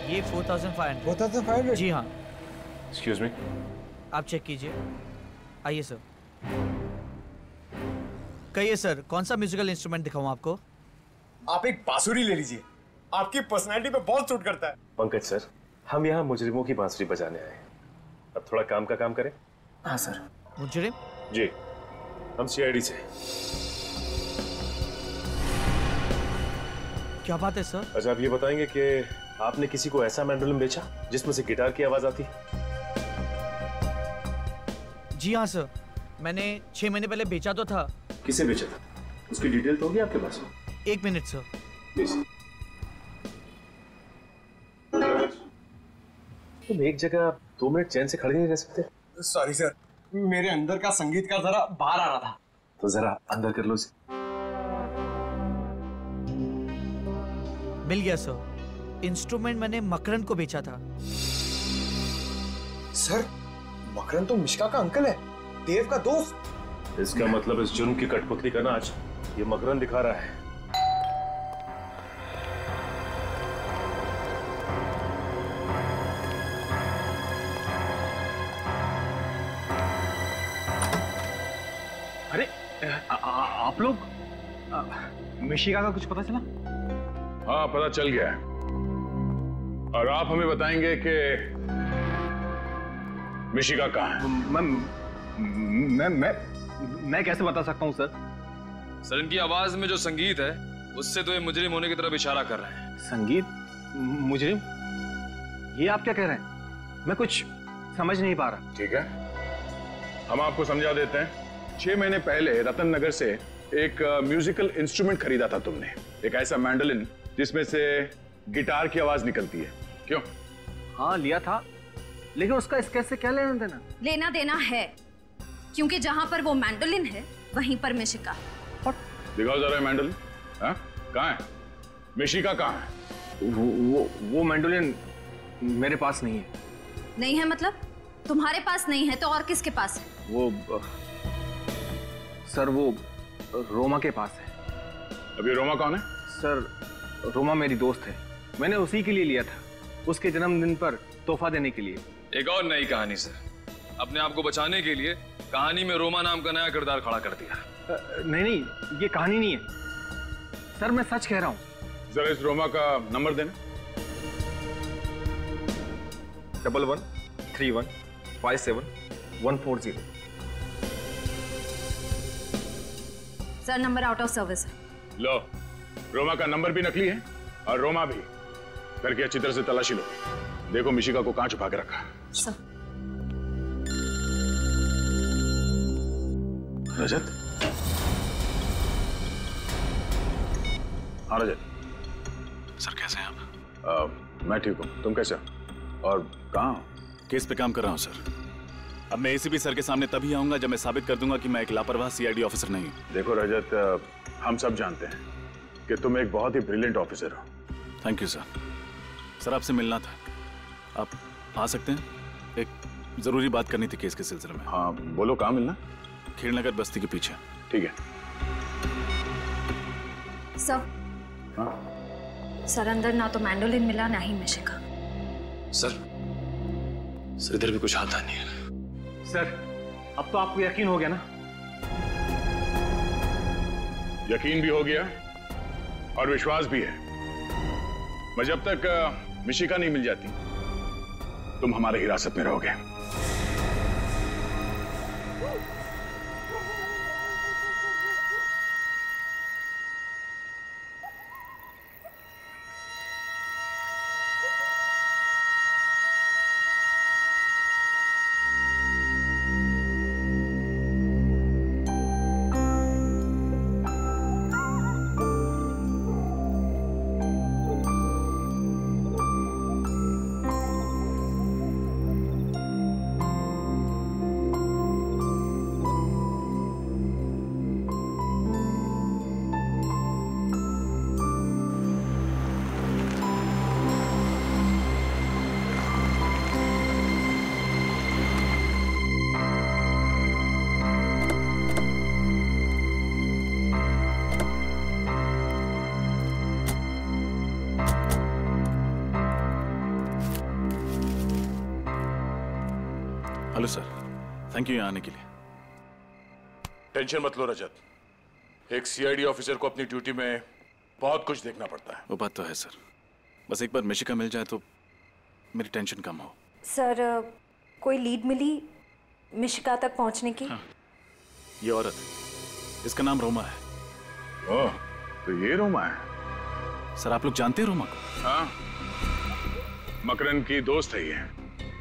ये 4500। 4500? जी हाँ। Excuse me, आप चेक कीजिए। आइए सर। कहिए सर, कौन सा म्यूजिकल इंस्ट्रूमेंट दिखाऊं आपको? आप एक बांसुरी ले लीजिए, आपकी पर्सनैलिटी पे बहुत सूट करता है। पंकज सर, हम यहाँ मुजरिमों की बांसुरी बजाने आए हैं। अब थोड़ा काम का काम करें। हाँ सर। मुजरिम? जी, हम सीआईडी से। क्या बात है सर? अच्छा, आप ये बताएंगे कि आपने किसी को ऐसा मैंडोलिन बेचा जिसमें से गिटार की आवाज आती? जी हाँ सर, मैंने 6 महीने पहले बेचा तो था। किसे बेचा था? उसकी डिटेल तो होगी आपके पास? 1 मिनट सर। प्लीज। तुम एक जगह 2 मिनट चैन से खड़े नहीं रह सकते? सॉरी सर, मेरे अंदर का संगीत का जरा बाहर आ रहा था। तो जरा अंदर कर लो इसे। मिल गया सर। इंस्ट्रूमेंट मैंने मकरंद को बेचा था। सर, मकरंद तो मिश्का का अंकल है, देव का दोस्त। इसका मतलब इस जुर्म की कठपुतली का नाच ये मकरंद दिखा रहा है। अरे आप लोग मिशिका का कुछ पता चला? हाँ, पता चल गया है। और आप हमें बताएंगे कि मिशिका कहाँ है? मैं कैसे बता सकता हूँ सर? सर, इनकी आवाज में जो संगीत है उससे तो ये मुजरिम होने की तरफ इशारा कर रहे हैं। संगीत? मुजरिम? ये आप क्या कह रहे हैं? मैं कुछ समझ नहीं पा रहा। ठीक है, हम आपको समझा देते हैं। 6 महीने पहले रतन नगर से एक म्यूजिकल इंस्ट्रूमेंट खरीदा था तुमने, एक ऐसा मैंडोलिन जिसमें से गिटार की आवाज निकलती है। क्यों? हाँ, लिया था, लेकिन उसका इसके से क्या लेना देना? लेना देना है, क्योंकि जहां पर वो मैंडोलिन है वहीं पर मिशिका। दिखाओ जरा मैंडोलिन। हाँ, कहाँ है? मिशिका कहाँ है? वो मैंडोलिन मेरे पास नहीं है। नहीं है मतलब? तुम्हारे पास नहीं है तो और किसके पास है? वो सर, वो रोमा के पास है। अभी रोमा कौन है? सर, रोमा मेरी दोस्त है, मैंने उसी के लिए लिया था, उसके जन्मदिन पर तोहफा देने के लिए। एक और नई कहानी सर, अपने आप को बचाने के लिए कहानी में रोमा नाम का नया किरदार खड़ा कर दिया। नहीं, ये कहानी नहीं है सर, मैं सच कह रहा हूँ। जरा इस रोमा का नंबर देना। 113157 sir, number out of service है। लो, रोमा का नंबर भी नकली है और रोमा भी। करके अच्छी तरह से तलाशी लो, देखो मिशिका को कहां छुपा के रखा। सर। रजत? हाँ रजत। सर, कैसे हैं आप? मैं ठीक हूँ, तुम कैसे हो? और कहाँ हो? केस पे काम कर रहा हूँ सर। अब मैं एसीपी सर के सामने तभी आऊंगा जब मैं साबित कर दूंगा कि मैं एक लापरवाह सीआईडी ऑफिसर नहीं हूँ। देखो रजत, हम सब जानते हैं कि तुम एक बहुत ही ब्रिलियंट ऑफिसर हो। Thank you sir. सर, आपसे मिलना था, आप आ सकते हैं? एक जरूरी बात करनी थी केस के सिलसिले में। हाँ बोलो, कहाँ मिलना? खेड़नगर बस्ती के पीछे। ठीक है। सर। हाँ? सर, अंदर ना तो मैंडोलिन मिला ना ही मिशिका। सर, इधर भी कुछ आता नहीं है। सर, अब तो आपको यकीन हो गया ना? यकीन भी हो गया और विश्वास भी है। मैं जब तक मिशिका नहीं मिल जाती तुम हमारे हिरासत में रहोगे। हेलो सर, थैंक यू यहाँ आने के लिए। टेंशन मत लो रजत, एक सीआईडी ऑफिसर को अपनी ड्यूटी में बहुत कुछ देखना पड़ता है। वो बात तो है सर, बस एक बार मिशिका मिल जाए तो मेरी टेंशन कम हो। सर कोई लीड मिली मिशिका तक पहुंचने की? हाँ, ये औरत, इसका नाम रोमा है। ओह, तो ये रोमा है। सर आप लोग जानते हैं रोमा को? हाँ, मकरंद की दोस्त है ये।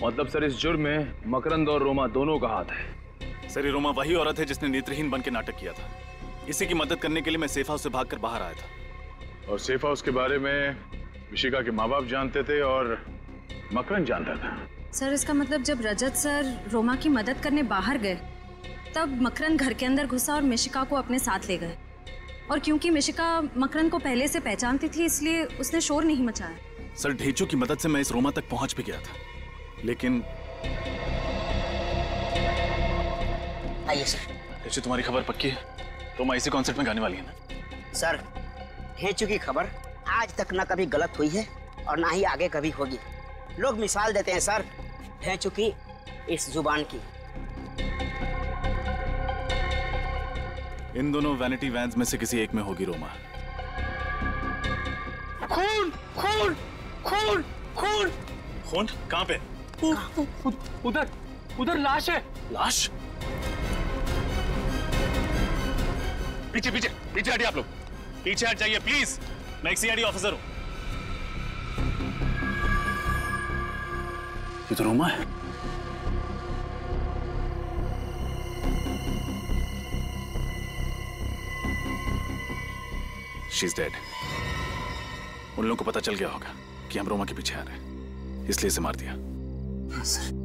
मतलब सर इस जुर्म में मकरंद और रोमा दोनों का हाथ है। सर ये रोमा वही औरत है जिसने नेत्रहीन बन के नाटक किया था। इसी की मदद करने के लिए मैं सेफ हाउस से भागकर बाहर आया था। और सेफ हाउस के बारे में मिशिका के माँ बाप जानते थे और मकरंद जानता था। सर इसका मतलब जब रजत सर रोमा की मदद करने बाहर गए तब मकरंद घर के अंदर घुसा और मिशिका को अपने साथ ले गए। और क्योंकि मिशिका मकरंद को पहले से पहचानती थी इसलिए उसने शोर नहीं मचाया। सर ढेंचों की मदद से मैं इस रोमा तक पहुंच भी गया था, लेकिन आइए सर। ढेंचो तुम्हारी खबर पक्की है? रोमा इसी कॉन्सर्ट में गाने वाली है ना? सर ढेंचो की खबर आज तक ना कभी गलत हुई है और ना ही आगे कभी होगी। लोग मिसाल देते हैं सर ढेंचो की इस जुबान की। इन दोनों वैनिटी वैन्स में से किसी एक में होगी रोमा। खून खून खून खून खून कहाँ पे? उधर उधर लाश है। लाश? पीछे पीछे पीछे हटिए आप लोग, पीछे हट जाइए प्लीज। मैं एक सीआईडी ऑफिसर हूं। ये तो रोमा है। She is dead. उन लोगों को पता चल गया होगा कि हम रोमा के पीछे आ रहे हैं, इसलिए इसे मार दिया।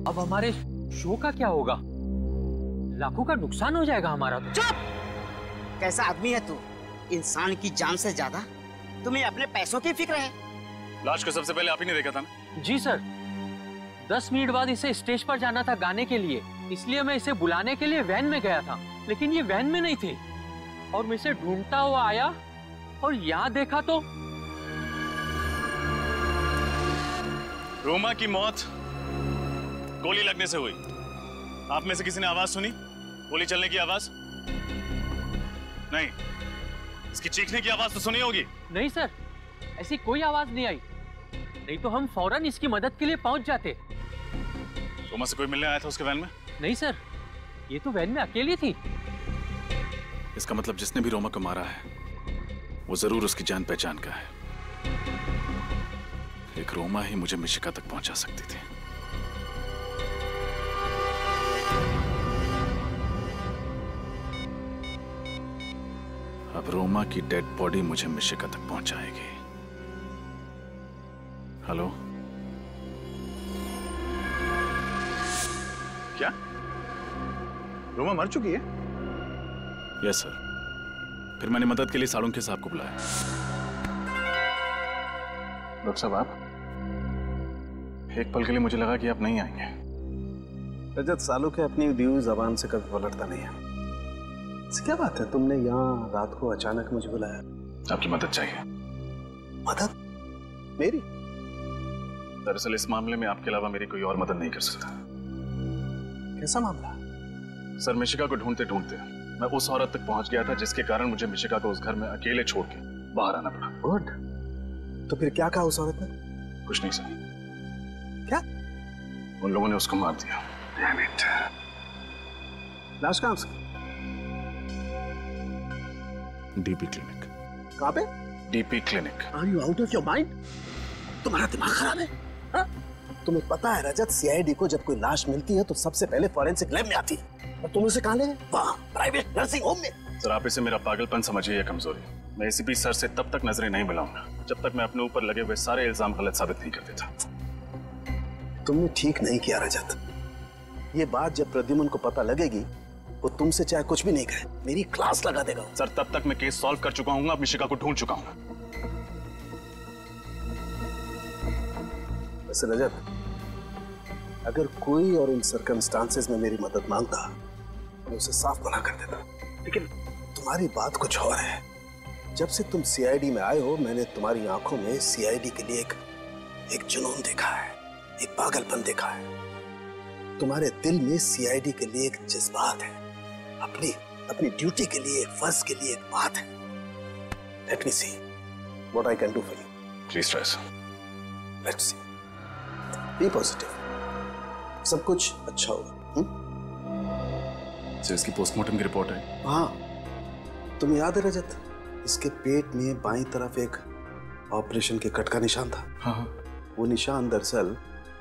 अब हमारे शो का क्या होगा? लाखों का नुकसान हो जाएगा हमारा तो। चुप! कैसा आदमी है तू? इंसान की जान से ज्यादा तुम्हें अपने पैसों की फिक्र है। लाश को सबसे पहले आप ही ने देखा था ना? जी सर, 10 मिनट बाद इसे स्टेज पर जाना था गाने के लिए, इसलिए मैं इसे बुलाने के लिए वैन में गया था, लेकिन ये वैन में नहीं थी और मैं इसे ढूंढता हुआ आया और यहाँ देखा तो रोमा की मौत गोली लगने से हुई। आप में से किसी ने आवाज सुनी? गोली चलने की आवाज? नहीं। इसकी चीखने की आवाज तो सुनी होगी? नहीं सर, ऐसी कोई आवाज नहीं आई, नहीं तो हम फौरन इसकी मदद के लिए पहुंच जाते। रोमा से कोई मिलने आया था उसके वैन में? नहीं सर, ये तो वैन में अकेली थी। इसका मतलब जिसने भी रोमा को मारा है वो जरूर उसकी जान पहचान का है। एक रोमा ही मुझे मिशिका तक पहुंचा सकती थी। अब रोमा की डेड बॉडी मुझे मिशिका तक पहुंचाएगी। हेलो? क्या रोमा मर चुकी है? Yes sir. फिर मैंने मदद के लिए सालुंखे साहब को बुलाया। डॉक्टर साहब आप? एक पल के लिए मुझे लगा कि आप नहीं आएंगे। रजत, सालुंखे अपनी दी हुई जबान से कभी पलटता नहीं है। क्या बात है, तुमने यहाँ रात को अचानक मुझे बुलाया? आपकी मदद चाहिए। मदद? मेरी? दरअसल इस मामले में आपके अलावा मेरी कोई और मदद नहीं कर सकता। कैसा मामला? सर मिशिका को ढूंढते ढूंढते मैं उस औरत तक पहुंच गया था जिसके कारण मुझे मिशिका को उस घर में अकेले छोड़ के बाहर आना पड़ा। गुड। तो फिर क्या कहा उस औरत ने? कुछ नहीं सर। क्या? उन लोगों ने उसको मार दिया। Damn it. लाश कहाँ उसकी? DP clinic. कहाँ पे? DP clinic. Are you out of your mind? तुम्हारा दिमाग खराब है? हाँ? तुम्हें पता है रजत, सीआईडी को जब कोई लाश मिलती है तो सबसे पहले फॉरेंसिक लैब में आती है, और तुम उसे कहाँ ले गए? वहाँ प्राइवेट नर्सिंग होम में। सर आप इसे मेरा पागलपन समझिए या कमजोरी। मैं एसीपी सर से तब तक नजरें नहीं मिलाऊंगा जब तक मैं अपने ऊपर लगे हुए सारे इल्जाम गलत साबित नहीं कर देता। तुमने ठीक नहीं किया रजत। ये बात जब प्रद्युमन को पता लगेगी वो तुमसे चाहे कुछ भी नहीं कहे मेरी क्लास लगा देगा। सर तब तक मैं केस सॉल्व कर चुका हूँ, अब मिशिका को ढूंढ चुका हूँ। वैसे रजत, अगर कोई और इन सर्कमस्टांसेस में मेरी मदद मांगता मैं उसे साफ मना कर देता, लेकिन तुम्हारी बात कुछ और है। जब से तुम सीआईडी में आए हो मैंने तुम्हारी आंखों में सीआईडी के लिए एक जुनून देखा है, एक पागलपन देखा है। तुम्हारे दिल में सीआईडी के लिए एक जज्बात है, अपनी ड्यूटी के लिए, एक फर्ज के लिए एक बात है। Let me see what I can do for you. Please try. Let's see. Be positive, सब कुछ अच्छा होगा। सर, इसकी पोस्टमार्टम की रिपोर्ट है। हाँ, तुम्हें याद है रजत, इसके पेट में बाईं तरफ एक ऑपरेशन के कट का निशान था। हाँ। वो निशान दरअसल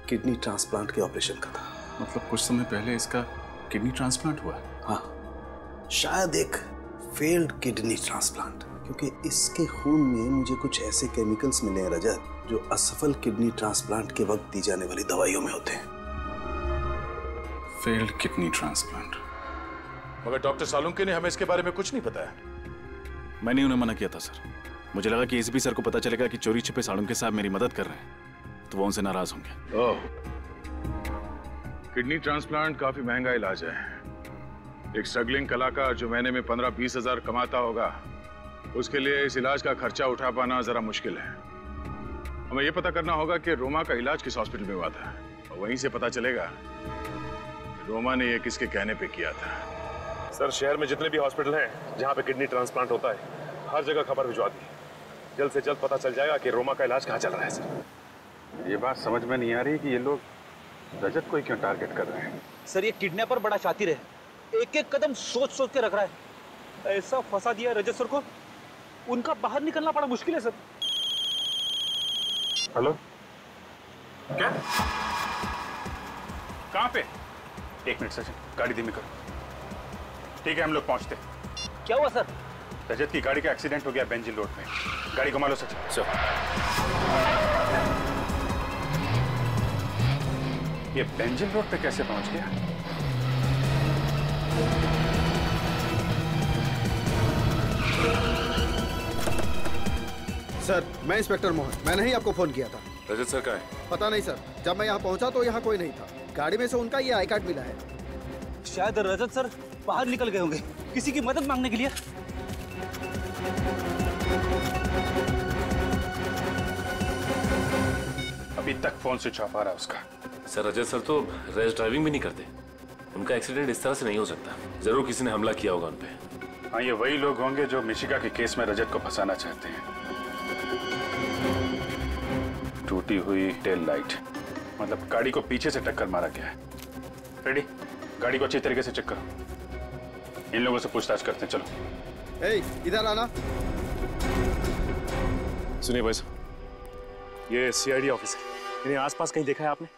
किडनी ट्रांसप्लांट के ऑपरेशन का था। मतलब कुछ समय पहले इसका किडनी ट्रांसप्लांट हुआ? हाँ, शायद एक फेल्ड किडनी ट्रांसप्लांट, क्योंकि इसके खून में मुझे कुछ ऐसे केमिकल्स मिले हैं रजत, जो असफल किडनी ट्रांसप्लांट के वक्त दी जाने वाली दवाइयों में होते हैं। Failed kidney transplant. मगर डॉक्टर सालुंके ने हमें इसके बारे में कुछ नहीं बताया। मैंने उन्हें मना किया था सर। मुझे लगा कि एसीपी सर को पता चलेगा कि चोरी छिपे सालुंके साहब मेरी मदद कर रहे हैं, तो वो उनसे नाराज होंगे। ओह, किडनी ट्रांसप्लांट काफी महंगा इलाज है। एक स्ट्रगलिंग कलाकार जो महीने में 15-20 हजार कमाता होगा, उसके लिए इस इलाज का खर्चा उठा पाना जरा मुश्किल है। हमें यह पता करना होगा कि रोमा का इलाज किस हॉस्पिटल में हुआ था, और वहीं से पता चलेगा कि रोमा ने यह किसके कहने पे किया था। सर, शहर में जितने भी हॉस्पिटल हैं जहां पे किडनी ट्रांसप्लांट होता है, हर जगह खबर भिजवा दी। जल्द से जल्द पता चल जाएगा कि रोमा का इलाज कहाँ चल रहा है। सर, ये बात समझ में नहीं आ रही कि ये लोग रजत को ही क्यों टारगेट कर रहे हैं। सर, ये किडनैपर बड़ा शातिर है, एक एक कदम सोच सोच के रख रहा है। ऐसा फंसा दिया रजत सर को, उनका बाहर निकलना बड़ा मुश्किल है सर। हेलो, क्या? कहाँ पे? एक मिनट सचिन, गाड़ी धीमी करो। ठीक है, हम लोग पहुंचते। क्या हुआ सर? रजत की गाड़ी का एक्सीडेंट हो गया बेंजिल रोड पे। गाड़ी घुमा लो सचिन। सर, ये बेंजिल रोड पे कैसे पहुंच गया? सर, मैं इंस्पेक्टर मोहन, मैंने ही आपको फोन किया था। रजत सर कहाँ है? पता नहीं सर, जब मैं यहाँ पहुंचा तो यहाँ कोई नहीं था। गाड़ी में से उनका ये आई कार्ड मिला है। शायद रजत सर बाहर निकल गए होंगे किसी की मदद मांगने के लिए। अभी तक फोन स्विच ऑफ आ रहा है उसका। सर, रजत सर तो रैश ड्राइविंग भी नहीं करते। उनका एक्सीडेंट इस तरह से नहीं हो सकता। जरूर किसी ने हमला किया होगा उन पे। हाँ, ये वही लोग होंगे जो मिशिका के केस में रजत को फंसाना चाहते हैं। टूटी हुई टेल लाइट, मतलब गाड़ी को पीछे से टक्कर मारा गया है। रेडी, गाड़ी को अच्छी तरीके से चेक करो। इन लोगों से पूछताछ करते हैं, चलो। ए, इधर आना। सुनिए भाई साहब, ये सीआईडी ऑफिस है। इन्हें आसपास कहीं देखा है आपने?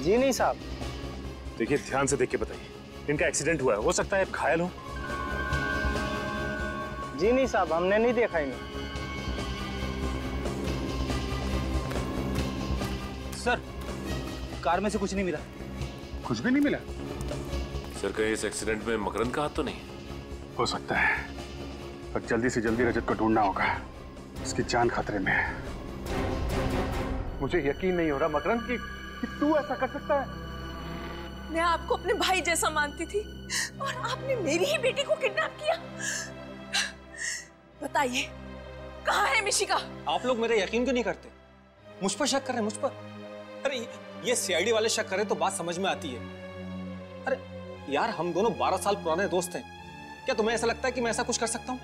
जी नहीं साहब। देखिए, ध्यान से देख के बताइए। इनका एक्सीडेंट हुआ है, हो सकता है घायल हो। जी नहीं साहब, हमने नहीं देखा इन्हें। सर, कार में से कुछ नहीं मिला। कुछ भी नहीं मिला? सर, कहीं इस एक्सीडेंट में मकरंद का हाथ तो नहीं? हो सकता है, पर जल्दी से जल्दी रजत को ढूंढना होगा। उसकी जान खतरे में है। मुझे यकीन नहीं हो रहा मकरंद कि तू ऐसा कर सकता है। मैं आपको अपने भाई जैसा मानती थी और आपने मेरी ही बेटी को किडनैप किया। बताइए, कहाँ है मिशिका? आप लोग मेरा यकीन क्यों नहीं करते? मुझ पर शक कर रहे हैं, मुझ पर? अरे ये सीआईडी वाले शक करें तो बात समझ में आती है। अरे यार, हम दोनों 12 साल पुराने दोस्त हैं। क्या तुम्हें ऐसा लगता है कि मैं ऐसा कुछ कर सकता हूँ?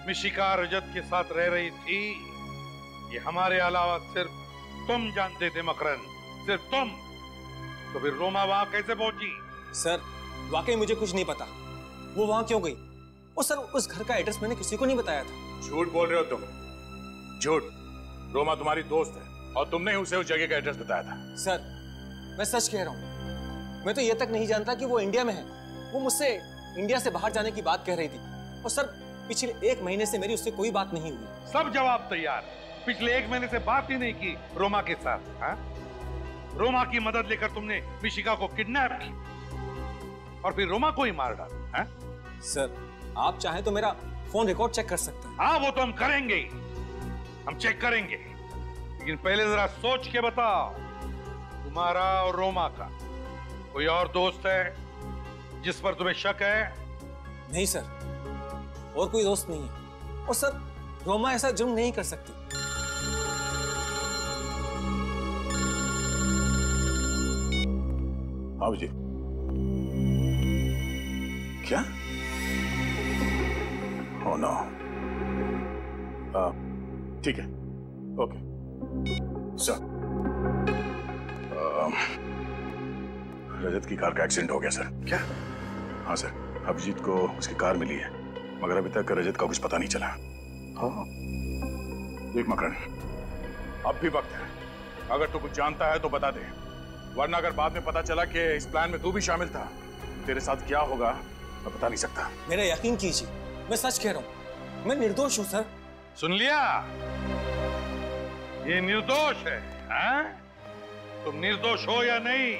मिशिका रजत के साथ रह रही थी, ये हमारे अलावा सिर्फ तुम जानते थे मकरंद, सिर्फ तुम। तो फिर रोमा वहां कैसे पहुंची? सर, वाकई मुझे कुछ नहीं पता वो वहां क्यों गई। और सर, उस घर का एड्रेस मैंने किसी को नहीं बताया था। झूठ बोल रहे हो तुम, झूठ। रोमा तुम्हारी दोस्त है और तुमने ही उसे उस जगह का एड्रेस बताया था। सर, मैं सच कह रहा हूँ। मैं तो ये तक नहीं जानता कि वो इंडिया में है। वो मुझसे इंडिया से बाहर जाने की बात कह रही थी। और सर, पिछले 1 महीने से मेरी उससे कोई बात नहीं हुई। सब जवाब तैयार। पिछले 1 महीने से बात ही नहीं की रोमा के साथ। हाँ? रोमा की मदद लेकर तुमने मिशिका को किडनैप की और फिर रोमा को ही मार डाला। हाँ? सर, आप चाहें तो मेरा फोन रिकॉर्ड चेक कर सकते हैं। हाँ, वो तो हम करेंगे ही, हम चेक करेंगे। लेकिन पहले जरा सोच के बताओ, तुम्हारा और रोमा का कोई और दोस्त है जिस पर तुम्हें शक है? नहीं सर, और कोई दोस्त नहीं है। और सर, रोमा ऐसा जुर्म नहीं कर सकती। जी। क्या? Oh no. ठीक है, ओके सर। रजत की कार का एक्सीडेंट हो गया सर। क्या? हाँ सर, अभिजीत को उसकी कार मिली है, मगर अभी तक रजत का कुछ पता नहीं चला। हाँ। देख मकरन, अब भी वक्त है, अगर तू कुछ जानता है तो बता दे, वरना अगर बाद में पता चला कि इस प्लान में तू भी शामिल था, तेरे साथ क्या होगा मैं बता नहीं सकता। मेरा यकीन कीजिए, मैं सच कह रहा हूँ, मैं निर्दोष हूँ सर। सुन लिया? ये निर्दोष है, हाँ? तुम निर्दोष हो या नहीं,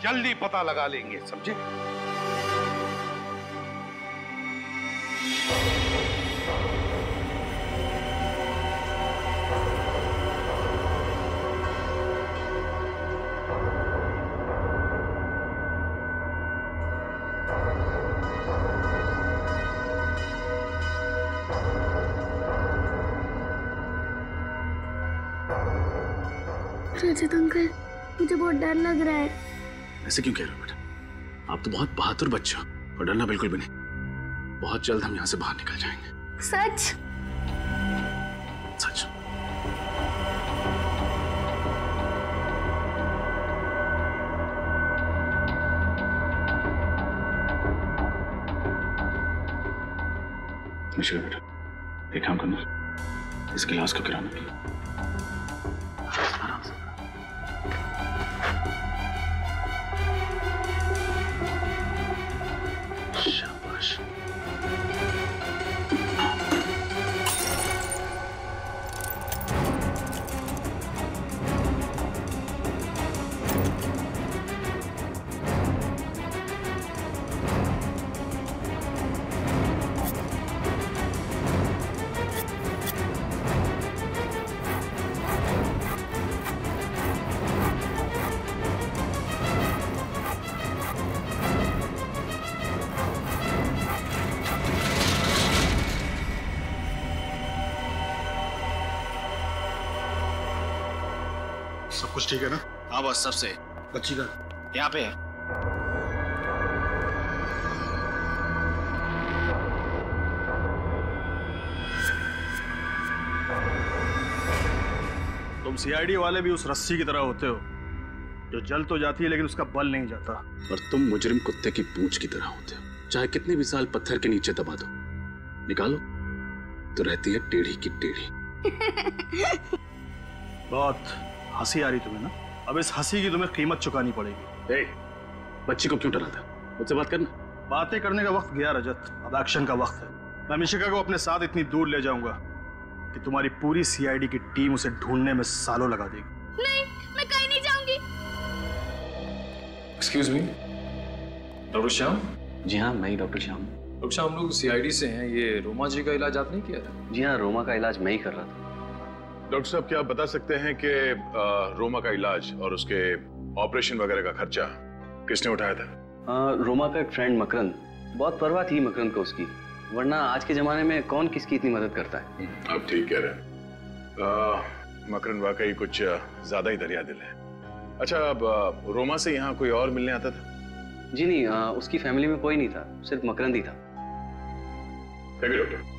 जल्दी पता लगा लेंगे, समझे? रजत अंकल, मुझे बहुत डर लग रहा है। ऐसे क्यों कह रहे हो बेटा? आप तो बहुत बहादुर बच्चे हो और डरना बिल्कुल भी नहीं। बहुत जल्द हम यहाँ से बाहर निकल जाएंगे। सच? सच। मिश्रा बेटा, एक काम करना, इस गिलास को गिराना। शाबाश। सब कुछ ठीक है ना? हाँ बस, सबसे। बच्ची का यहाँ पे है। तुम सीआईडी वाले भी उस रस्सी की तरह होते हो जो जल तो जाती है लेकिन उसका बल नहीं जाता। और तुम मुजरिम कुत्ते की पूंछ की तरह होते हो, चाहे कितने भी साल पत्थर के नीचे दबा दो, निकालो तो रहती है टेढ़ी की टेढ़ी। बहुत हंसी आ रही तुम्हें ना? अब इस हंसी की तुम्हें कीमत चुकानी पड़ेगी। बच्ची को क्यों डराता? मुझसे बात करना। बातें करने का वक्त गया रजत, अब एक्शन का वक्त है। मैं मिशिका को अपने साथ इतनी दूर ले जाऊंगा कि तुम्हारी पूरी सीआईडी की टीम उसे ढूंढने में सालों लगा देगी। नहीं, मैं कहीं नहीं जाऊंगी। Excuse me, doctor Shyam? जी हाँ, मैं ही डॉक्टर श्याम। डॉक्टर श्याम, हम लोग सीआईडी से हैं। ये रोमा जी का इलाज आपने किया था? जी हाँ, रोमा का इलाज मैं ही कर रहा था। डॉक्टर साहब, क्या आप बता सकते हैं कि रोमा का इलाज और उसके ऑपरेशन वगैरह का खर्चा किसने उठाया था? रोमा का एक फ्रेंड मकरंद, बहुत परवाह थी मकरंद को उसकी, वरना आज के जमाने में कौन किसकी इतनी मदद करता है। आप ठीक कह रहे हैं। मकरंद वाकई कुछ ज्यादा ही दरिया दिल है। अच्छा, अब रोमा से यहाँ कोई और मिलने आता था? जी नहीं, उसकी फैमिली में कोई नहीं था, सिर्फ मकरंद ही था। Thank you doctor.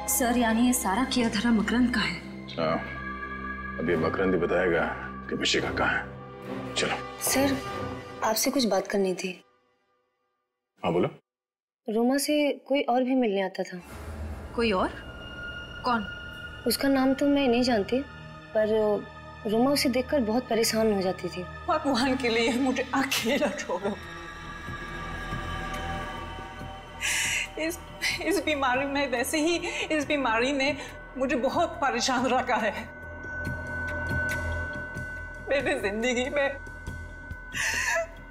सर, यानी ये सारा किया धरा मकरंद का है? हाँ, अब ये मकरंद ही बताएगा कि मिशिका कहाँ है। चलो। सर, आपसे कुछ बात करनी थी। हाँ बोलो। रोमा से कोई और भी मिलने आता था। कोई और? कौन? उसका नाम तो मैं नहीं जानती, पर रोमा उसे देखकर बहुत परेशान हो जाती थी। भगवान के लिए मुझे अकेला छोड़ो। इस बीमारी में, वैसे ही इस बीमारी ने मुझे बहुत परेशान रखा है। मेरी जिंदगी में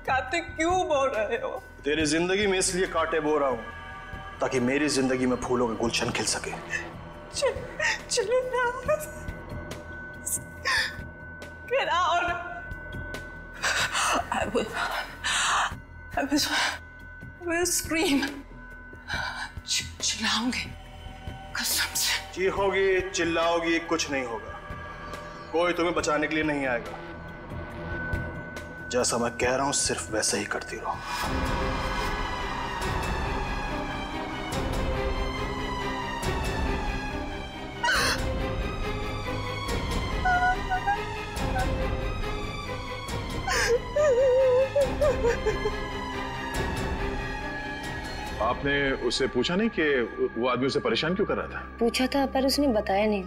कांटे क्यों बो रहे हो? तेरी जिंदगी में इसलिए कांटे बो रहा हूँ ताकि मेरी जिंदगी में फूलों के गुलशन खिल सके। चलो ना। Get out. I will scream. चिल्लाऊंगी कसम से। चीखोगी, चिल्लाओगी, कुछ नहीं होगा। कोई तुम्हें बचाने के लिए नहीं आएगा। जैसा मैं कह रहा हूं सिर्फ वैसे ही करती रहो। आपने उससे पूछा नहीं कि वो आदमी उसे परेशान क्यों कर रहा था? पूछा था पर उसने बताया नहीं।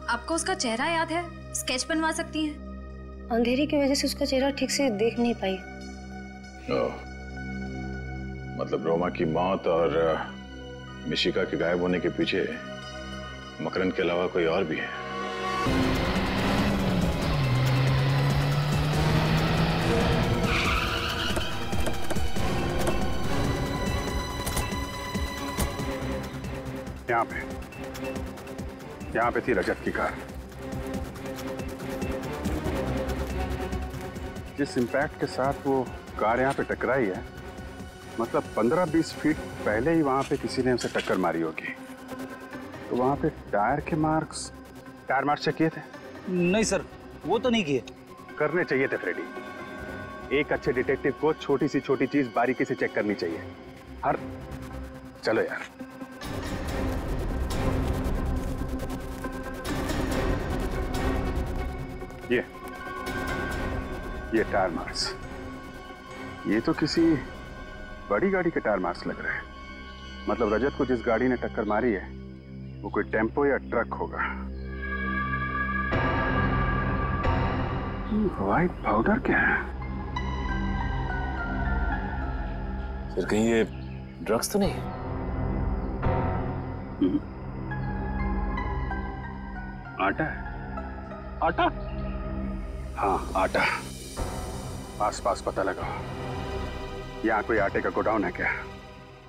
आपको उसका चेहरा याद है? स्केच बनवा सकती हैं? अंधेरे की वजह से उसका चेहरा ठीक से देख नहीं पाई। मतलब रोमा की मौत और मिशिका के गायब होने के पीछे मकरंद के अलावा कोई और भी है। यहाँ पे थी रजत की कार। जिस इम्पैक्ट के साथ वो कार यहाँ पे टकराई है, मतलब 15-20 फीट पहले ही वहाँ पे किसी ने उसे टक्कर मारी होगी। तो वहाँ पे टायर मार्क्स चेक किए थे? नहीं सर, वो तो नहीं किए। करने चाहिए थे फ्रेडी। एक अच्छे डिटेक्टिव को छोटी सी छोटी चीज बारीकी से चेक करनी चाहिए। चलो यार। ये टायर मार्क्स, ये तो किसी बड़ी गाड़ी के टायर मार्क्स लग रहे हैं। मतलब रजत को जिस गाड़ी ने टक्कर मारी है वो कोई टेम्पो या ट्रक होगा। व्हाइट पाउडर क्या है? सर कहीं ये ड्रग्स तो नहीं? आटा है? आटा? हाँ आटा। आस पास पता लगा। यहाँ कोई आटे का गोडाउन है क्या?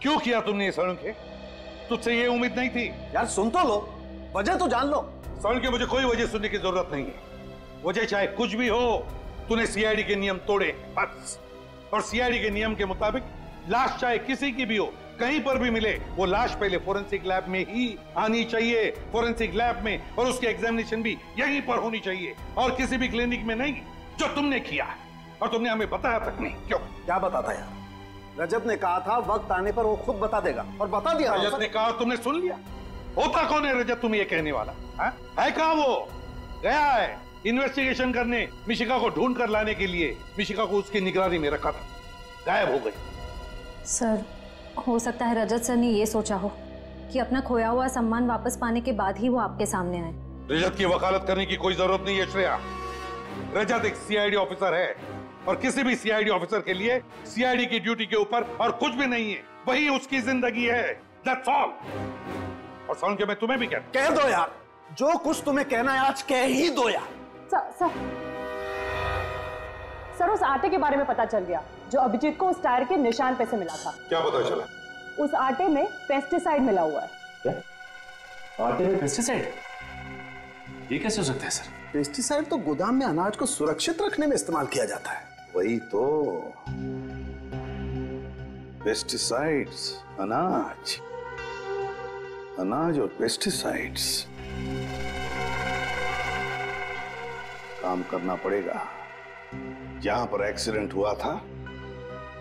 क्यों किया तुमने ये सड़के? तुझसे ये उम्मीद नहीं थी। यार सुन तो लो, वजह तो जान लो। सड़के मुझे कोई वजह सुनने की जरूरत नहीं है। वजह चाहे कुछ भी हो, तूने सीआईडी के नियम तोड़े बस। और सीआईडी के नियम के मुताबिक लाश चाहे किसी की भी हो, कहीं पर भी मिले, वो लाश पहले फोरेंसिक लैब में ही आनी चाहिए। फोरेंसिक लैब में, और उसकी एग्जामिनेशन भी यहीं पर होनी चाहिए, और किसी भी क्लिनिक में नहीं, जो तुमने किया। और तुमने हमें बताया तक नहीं। क्यों? क्या बताता यार? रजत ने कहा था वक्त आने पर वो खुद बता देगा, और बता दिया। रजत ने कहा, तुमने सुन लिया? होता कौन है रजत तुम्हें ये कहने वाला? है कहाँ वो? गया है इन्वेस्टिगेशन करने, मिशिका को ढूंढ कर लाने के लिए। मिशिका को उसकी निगरानी में रखा था, गायब हो गई। सर हो सकता है रजत सर ने ये सोचा हो कि अपना खोया हुआ सम्मान वापस पाने के बाद ही वो आपके सामने आए। रजत की वकालत करने की कोई जरूरत नहीं है श्रेया। रजत एक सीआईडी ऑफिसर है, और किसी भी सीआईडी ऑफिसर के लिए सीआईडी की ड्यूटी के ऊपर और कुछ भी नहीं है। वही उसकी जिंदगी है। That's all। और सुन के मैं तुम्हें भी कह दो यार, जो कुछ तुम्हें कहना है आज कह ही दो यार। सर उस आटे के बारे में पता चल गया जो अभिजीत को उस टायर के निशान पे से मिला था। क्या पता चला? उस आटे में पेस्टिसाइड मिला हुआ है। क्या? आटे में पेस्टिसाइड? ये कैसे हो सकता है सर? पेस्टिसाइड तो गोदाम में अनाज को सुरक्षित रखने में इस्तेमाल किया जाता है। वही तो पेस्टिसाइड्स, अनाज और पेस्टिसाइड्स। काम करना पड़ेगा। जहां पर एक्सीडेंट हुआ था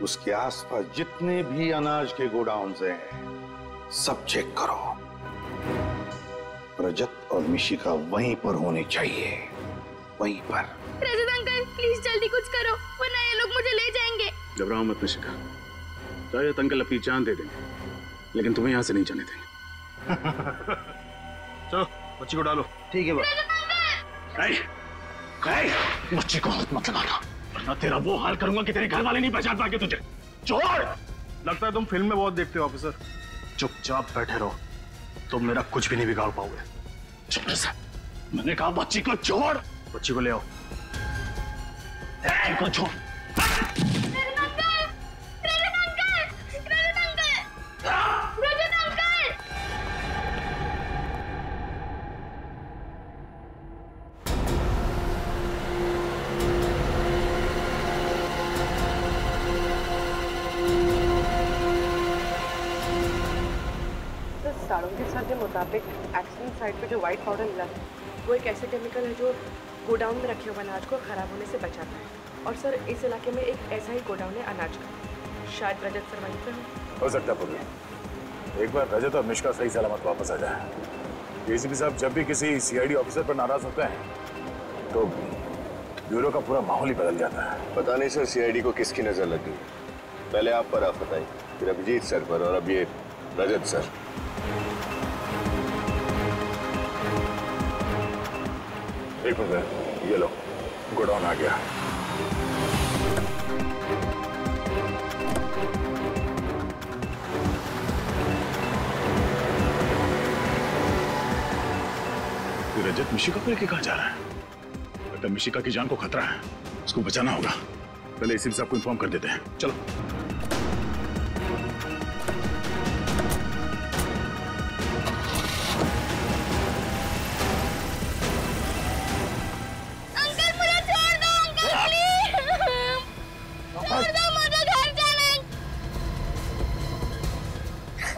उसके आसपास जितने भी अनाज के गोडाउन्स हैं सब चेक करो। रजत और मिशिका वहीं पर होने चाहिए, वहीं पर। रजत अंकल प्लीज जल्दी कुछ करो, वरना ये लोग मुझे ले जाएंगे। घबराओ मत मिशिका, रजत अंकल अपनी जान दे देंगे, लेकिन तुम्हें यहाँ से नहीं जाने देंगे। चलो बच्ची को डालो। ठीक है बच्ची को हाथ मत लगाना, वरना तेरा वो हाल करूंगा कि तेरे घर वाले नहीं पहचान पाएंगे तुझे। छोड़। लगता है तुम फिल्म में बहुत देखते हो ऑफिसर। चुपचाप बैठे रहो, तुम मेरा कुछ भी नहीं बिगाड़ पाओगे। मैंने कहा बच्ची को छोड़। बच्ची को ले आओ। को छोड़। साड़ोगी सर के मुताबिक एक्सीडेंट साइट पे जो व्हाइट पाउडर मिला है वो एक ऐसे केमिकल है जो गोडाउन में रखे हुए अनाज को खराब होने से बचाता है। और सर इस इलाके में एक ऐसा ही गोडाउन है अनाज का, शायद रजत सर वहीं पे हो सकता है पुर्वी। एक बार रजत और मिश्का सही सलामत वापस आ जाए। एसीपी साहब जब भी किसी सीआईडी ऑफिसर पर नाराज होते हैं तो ब्यूरो का पूरा माहौल ही बदल जाता है। पता नहीं सर सीआईडी को किसकी नजर लगी। पहले आप पर आफत आई, फिर अभिजीत सर पर और अब ये रजत सर। एक मिनट, ये लो गोडाउन आ गया। रजत मिशिका को लेके कहाँ जा रहा है? लगता है मिशिका की जान को खतरा है, उसको बचाना होगा। पहले एसीपी साहब को इन्फॉर्म कर देते हैं। चलो। अंकल मुझे छोड़ दो, अंकल प्लीज छोड़ दो मुझे, घर जाना।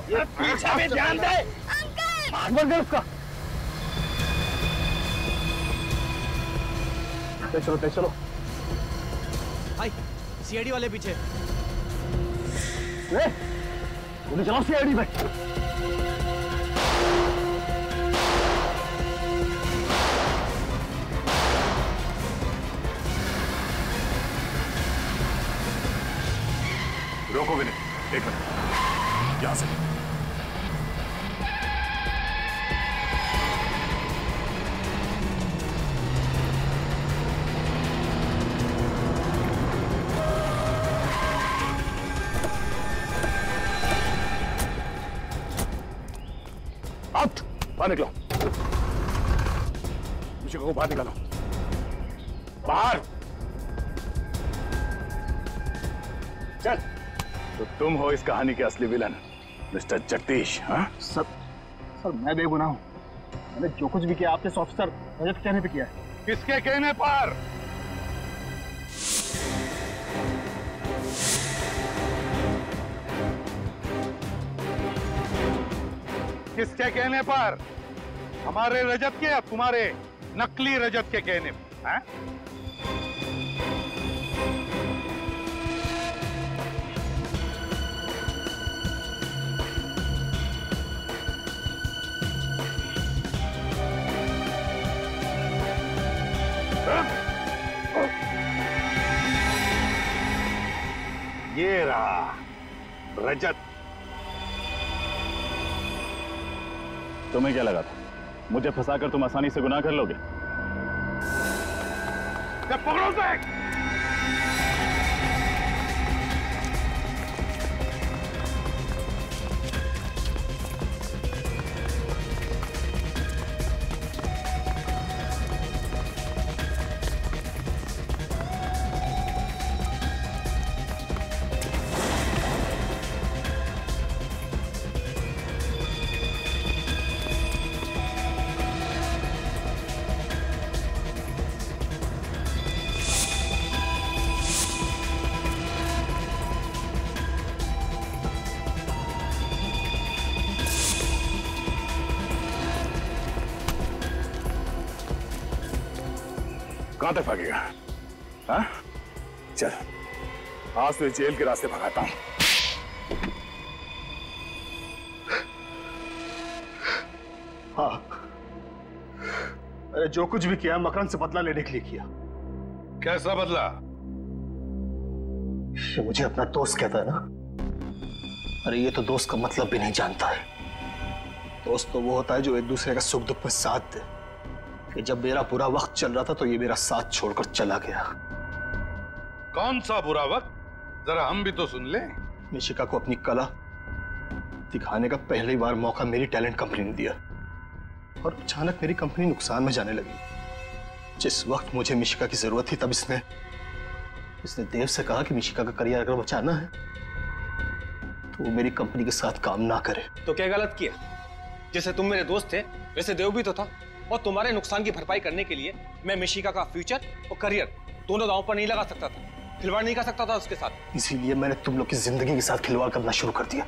ये पीछे में ध्यान दे। अंकल मार दे उसका। चलो चलो भाई, सीआईडी वाले पीछे। गोली चलाओ सीआईडी पे। रोकोगे नहीं, एक मिनट, यहां से। बाहर निकलो, मिशिका को बाहर निकालो, बाहर। चल। तो तुम हो इस कहानी के असली विलन, मिस्टर जगदीश। हाँ सर मैं बेगुनाह हूं। मैंने जो कुछ भी किया आपके ऑफिसर रजत के कहने पे किया है। किसके कहने पर? किसके कहने पर? हमारे रजत के या तुम्हारे नकली रजत के कहने पर? हैं? ये रहा रजत। तुम्हें क्या लगा था मुझे फंसाकर तुम आसानी से गुनाह कर लोगे? पकड़ो उसे। कहां तक भागेगा? हाँ? चल, आज तो जेल के रास्ते भगाता हूं। हाँ, मैंने जो कुछ भी किया मकरंद से बदला लेने के लिए किया। कैसा बदला? ये मुझे अपना दोस्त कहता है ना। अरे ये तो दोस्त का मतलब भी नहीं जानता है। दोस्त तो वो होता है जो एक दूसरे का सुख दुख में साथ दे। कि जब मेरा बुरा वक्त चल रहा था तो ये मेरा साथ छोड़कर चला गया। कौन सा बुरा वक्त? जरा हम भी तो सुन ले। मिशिका को अपनी कला दिखाने का पहली बार मौका मेरी टैलेंट कंपनी ने दिया और अचानक मेरी कंपनी नुकसान में जाने लगी। जिस वक्त मुझे मिशिका की जरूरत थी तब इसने देव से कहा कि मिशिका का करियर अगर बचाना है तो वो मेरी कंपनी के साथ काम ना करे। तो क्या गलत किया? जैसे तुम मेरे दोस्त थे वैसे देव भी तो था, और तुम्हारे नुकसान की भरपाई करने के लिए मैं मिशिका का फ्यूचर और करियर दोनों दांव पर नहीं लगा सकता था, खिलवाड़ नहीं कर सकता था उसके साथ। इसीलिए मैंने तुम लोग की जिंदगी के साथ खिलवाड़ करना शुरू कर दिया।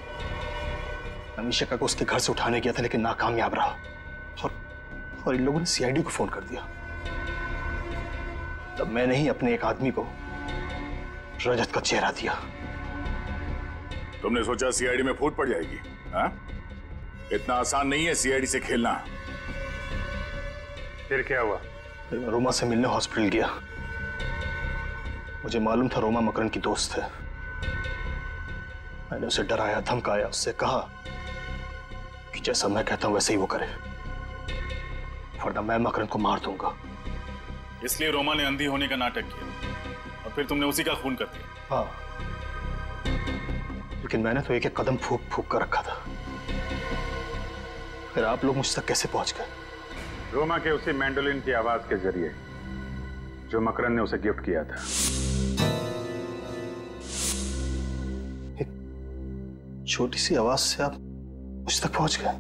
मैं मिशिका को उसके घर से उठाने गया था लेकिन नाकामयाब रहा और इन लोगों ने सीआईडी को फोन कर दिया। तब मैंने ही अपने एक आदमी को रजत का चेहरा दिया। तुमने सोचा सीआईडी में फूट पड़ जाएगी? हाँ? इतना आसान नहीं है सीआईडी से खेलना। फिर क्या हुआ? फिर मैं रोमा से मिलने हॉस्पिटल गया। मुझे मालूम था रोमा मकरन की दोस्त है। मैंने उसे डराया, धमकाया, उससे कहा कि जैसा मैं कहता हूं वैसे ही वो करे, वरना मैं मकरन को मार दूंगा। इसलिए रोमा ने अंधी होने का नाटक किया और फिर तुमने उसी का खून कर दिया। हाँ, लेकिन मैंने तो एक एक कदम फूक फूक कर रखा था। फिर आप लोग मुझ तक कैसे पहुंच गए? रोमा के उसी मैंडोलिन की आवाज के जरिए जो मकरन ने उसे गिफ्ट किया था। छोटी सी आवाज से आप मुझ तक पहुंच गए?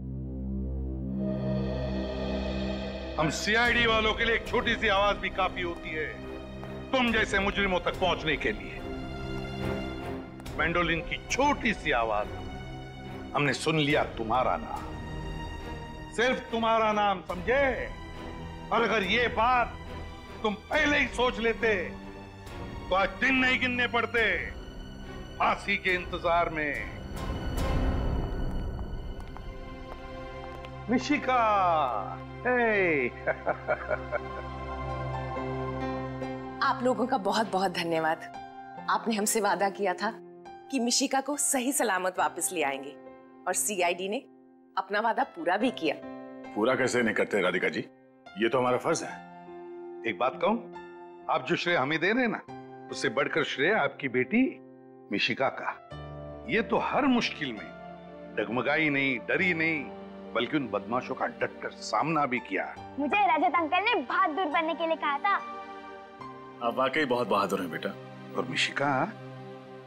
हम सीआईडी वालों के लिए एक छोटी सी आवाज भी काफी होती है तुम जैसे मुजरिमों तक पहुंचने के लिए। मैंडोलिन की छोटी सी आवाज हमने सुन लिया, तुम्हारा नाम, सिर्फ तुम्हारा नाम, समझे? और अगर ये बात तुम पहले ही सोच लेते तो आज दिन नहीं गिनने पड़ते फांसी के इंतजार में। मिशिका, हे। आप लोगों का बहुत बहुत धन्यवाद। आपने हमसे वादा किया था कि मिशिका को सही सलामत वापस ले आएंगे और सीआईडी ने अपना वादा पूरा भी किया। पूरा कैसे नहीं करते राधिका जी? ये तो हमारा फर्ज है। एक बात कहूं, आप जो श्रेय हमें दे रहे हैं ना, उससे बढ़कर श्रेय आपकी बेटी मिशिका का। ये तो हर मुश्किल में डगमगाई नहीं, डरी नहीं, बल्कि उन बदमाशों का डटकर सामना भी किया। मुझे रजत अंकल ने बहादुर बनने के लिए कहा था। आप वाकई बहुत बहादुर हैं बेटा। और मिशिका,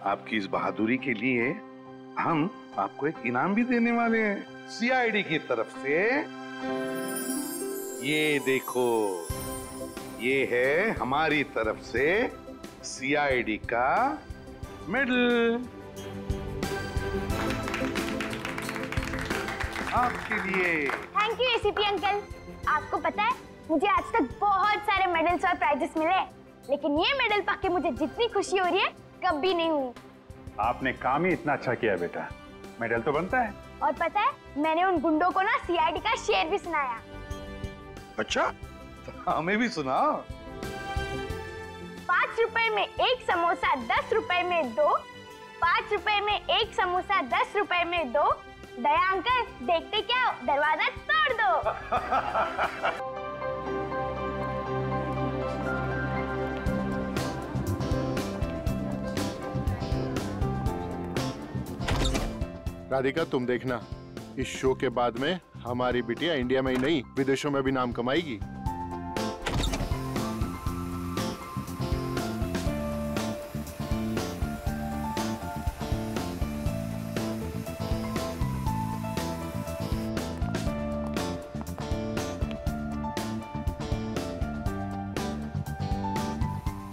आपकी इस बहादुरी के लिए हम आपको एक इनाम भी देने वाले हैं सीआईडी की तरफ से। ये देखो, ये है हमारी तरफ से सीआईडी का मेडल आपके लिए। Thank you ACP uncle. आपको पता है, मुझे आज तक बहुत सारे मेडल्स और प्राइजेस मिले, लेकिन ये मेडल पाके मुझे जितनी खुशी हो रही है कभी नहीं हुई। आपने काम ही इतना अच्छा किया बेटा, मेडल तो बनता है। और पता है, मैंने उन गुंडों को ना सीआईडी का शेर भी सुनाया। अच्छा, तो हमें भी सुनाओ। 5 रुपए में एक समोसा 10 रुपए में 2, 5 रुपए में एक समोसा 10 रुपए में 2। दया अंकल, देखते क्या, दरवाजा तोड़ दो। राधिका, तुम देखना, इस शो के बाद में हमारी बिटिया इंडिया में ही नहीं विदेशों में भी नाम कमाएगी।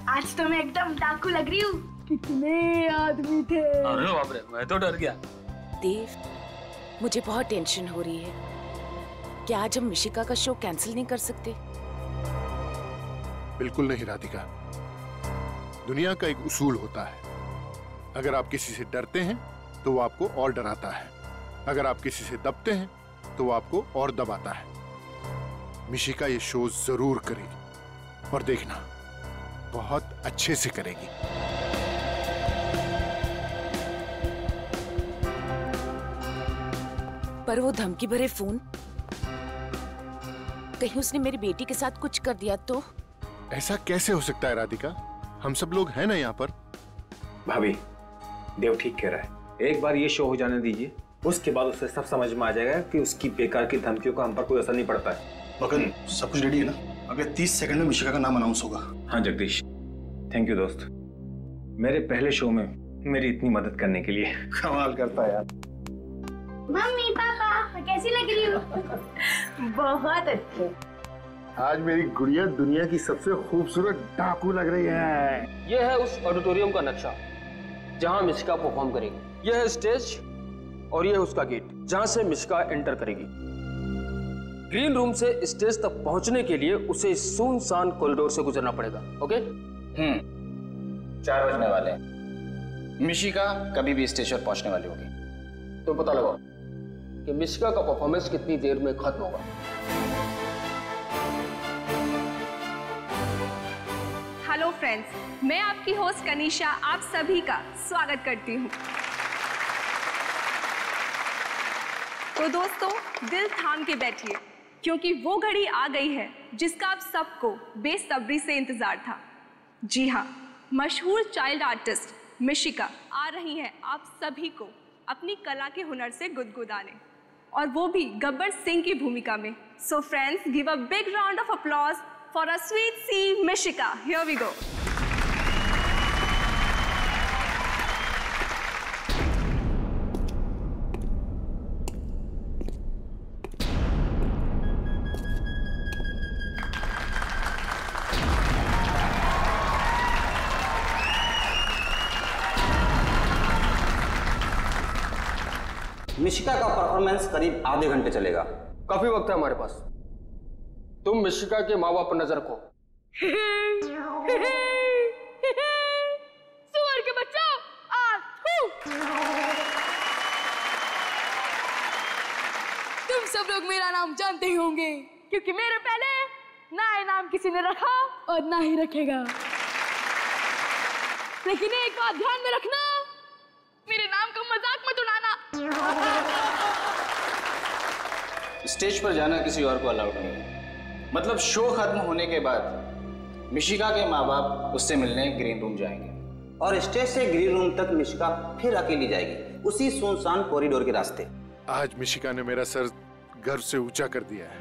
आज तो मैं एकदम डाकू लग रही हूँ। कितने आदमी थे। अरे बाप रे, मैं तो डर गया। देव, मुझे बहुत टेंशन हो रही है। क्या आज हम मिशिका का शो कैंसिल नहीं कर सकते? बिल्कुल नहीं राधिका, दुनिया का एक उसूल होता है, अगर आप किसी से डरते हैं तो वो आपको और डराता है, अगर आप किसी से दबते हैं तो वो आपको और दबाता है। मिशिका ये शो जरूर करेगी और देखना, बहुत अच्छे से करेगी। पर वो धमकी भरे फोन, कहीं उसने मेरी बेटी के साथ कुछ कर दिया तो? ऐसा कैसे हो सकता है राधिका, हम सब लोग हैं ना यहाँ पर। भाभी, देव ठीक कह रहा है। एक बार ये शो हो जाने दीजिए, उसके बाद उसे सब समझ में आ जाएगा कि उसकी बेकार की धमकियों का हम पर कोई असर नहीं पड़ता है। मकन, सब कुछ रेडी है ना? अगले 30 सेकंड में मिशिका का नाम अनाउंस होगा। हाँ जगदीश, थैंक यू दोस्त, मेरे पहले शो में मेरी इतनी मदद करने के लिए। कमाल करता है यार। मम्मी पापा, मैं कैसी लग रही हूँ? बहुत अच्छी। आज मेरी गुड़िया दुनिया की सबसे खूबसूरत डाकू लग रही है। ये है उस ऑडिटोरियम का नक्शा जहां मिशिका परफॉर्म करेगी। यह है स्टेज और ये है उसका गेट जहां से मिशिका एंटर करेगी। ग्रीन रूम से स्टेज तक पहुंचने के लिए उसे सुनसान कॉरिडोर से गुजरना पड़ेगा। ओके? 4 बजने वाले हैं। मिशिका कभी भी स्टेज पर पहुंचने वाली होगी। तो पता लगाओ कि मिशिका का परफॉर्मेंस कितनी देर में खत्म होगा। हेलो फ्रेंड्स, मैं आपकी होस्ट कनिशा आप सभी का स्वागत करती हूँ। तो दोस्तों, दिल थाम के बैठिए क्योंकि वो घड़ी आ गई है जिसका आप सबको बेसब्री से इंतजार था। जी हाँ, मशहूर चाइल्ड आर्टिस्ट मिशिका आ रही हैं आप सभी को अपनी कला के हुनर से गुदगुदाने, और वो भी गब्बर सिंह की भूमिका में। So friends, give a big round of applause for a sweet सी Mishika. Here we go. Mishika का परफॉर्मेंस करीब आधे घंटे चलेगा। काफी वक्त है हमारे पास। तुम मिशिका के माँ बाप पर नजर रखो। सुअर के बच्चा, तुम सब लोग मेरा नाम जानते ही होंगे क्योंकि मेरे पहले ना ये नाम किसी ने रखा और ना ही रखेगा। लेकिन एक बात ध्यान में रखना, मेरे नाम का मजाक मत उड़ाना। स्टेज पर जाना किसी और को अलाउड नहीं है। मतलब शो खत्म होने के बाद मिशिका के माँ बाप उससे मिलने ग्रीन रूम जाएंगे और स्टेज से ग्रीन रूम तक मिशिका फिर अकेली जाएगी, उसी सुनसान कॉरिडोर के रास्ते। आज मिशिका ने मेरा सर गर्व से ऊंचा कर दिया है।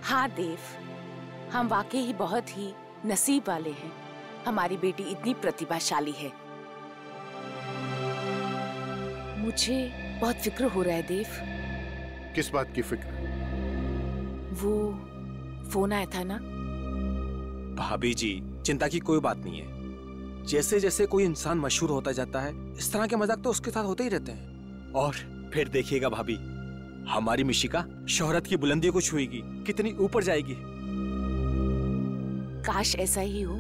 हाँ देव, हम वाकई ही बहुत ही नसीब वाले हैं। हमारी बेटी इतनी प्रतिभाशाली है। मुझे बहुत फिक्र हो रहा है देव। किस बात की फिक्र? वो फोन आया था ना। भाभी जी, चिंता की कोई बात नहीं है। जैसे जैसे कोई इंसान मशहूर होता जाता है, इस तरह के मजाक तो उसके साथ होते ही रहते हैं। और फिर देखिएगा भाभी, हमारी मिशिका शोहरत की बुलंदियों को छुएगी, कितनी ऊपर जाएगी। काश ऐसा ही हो।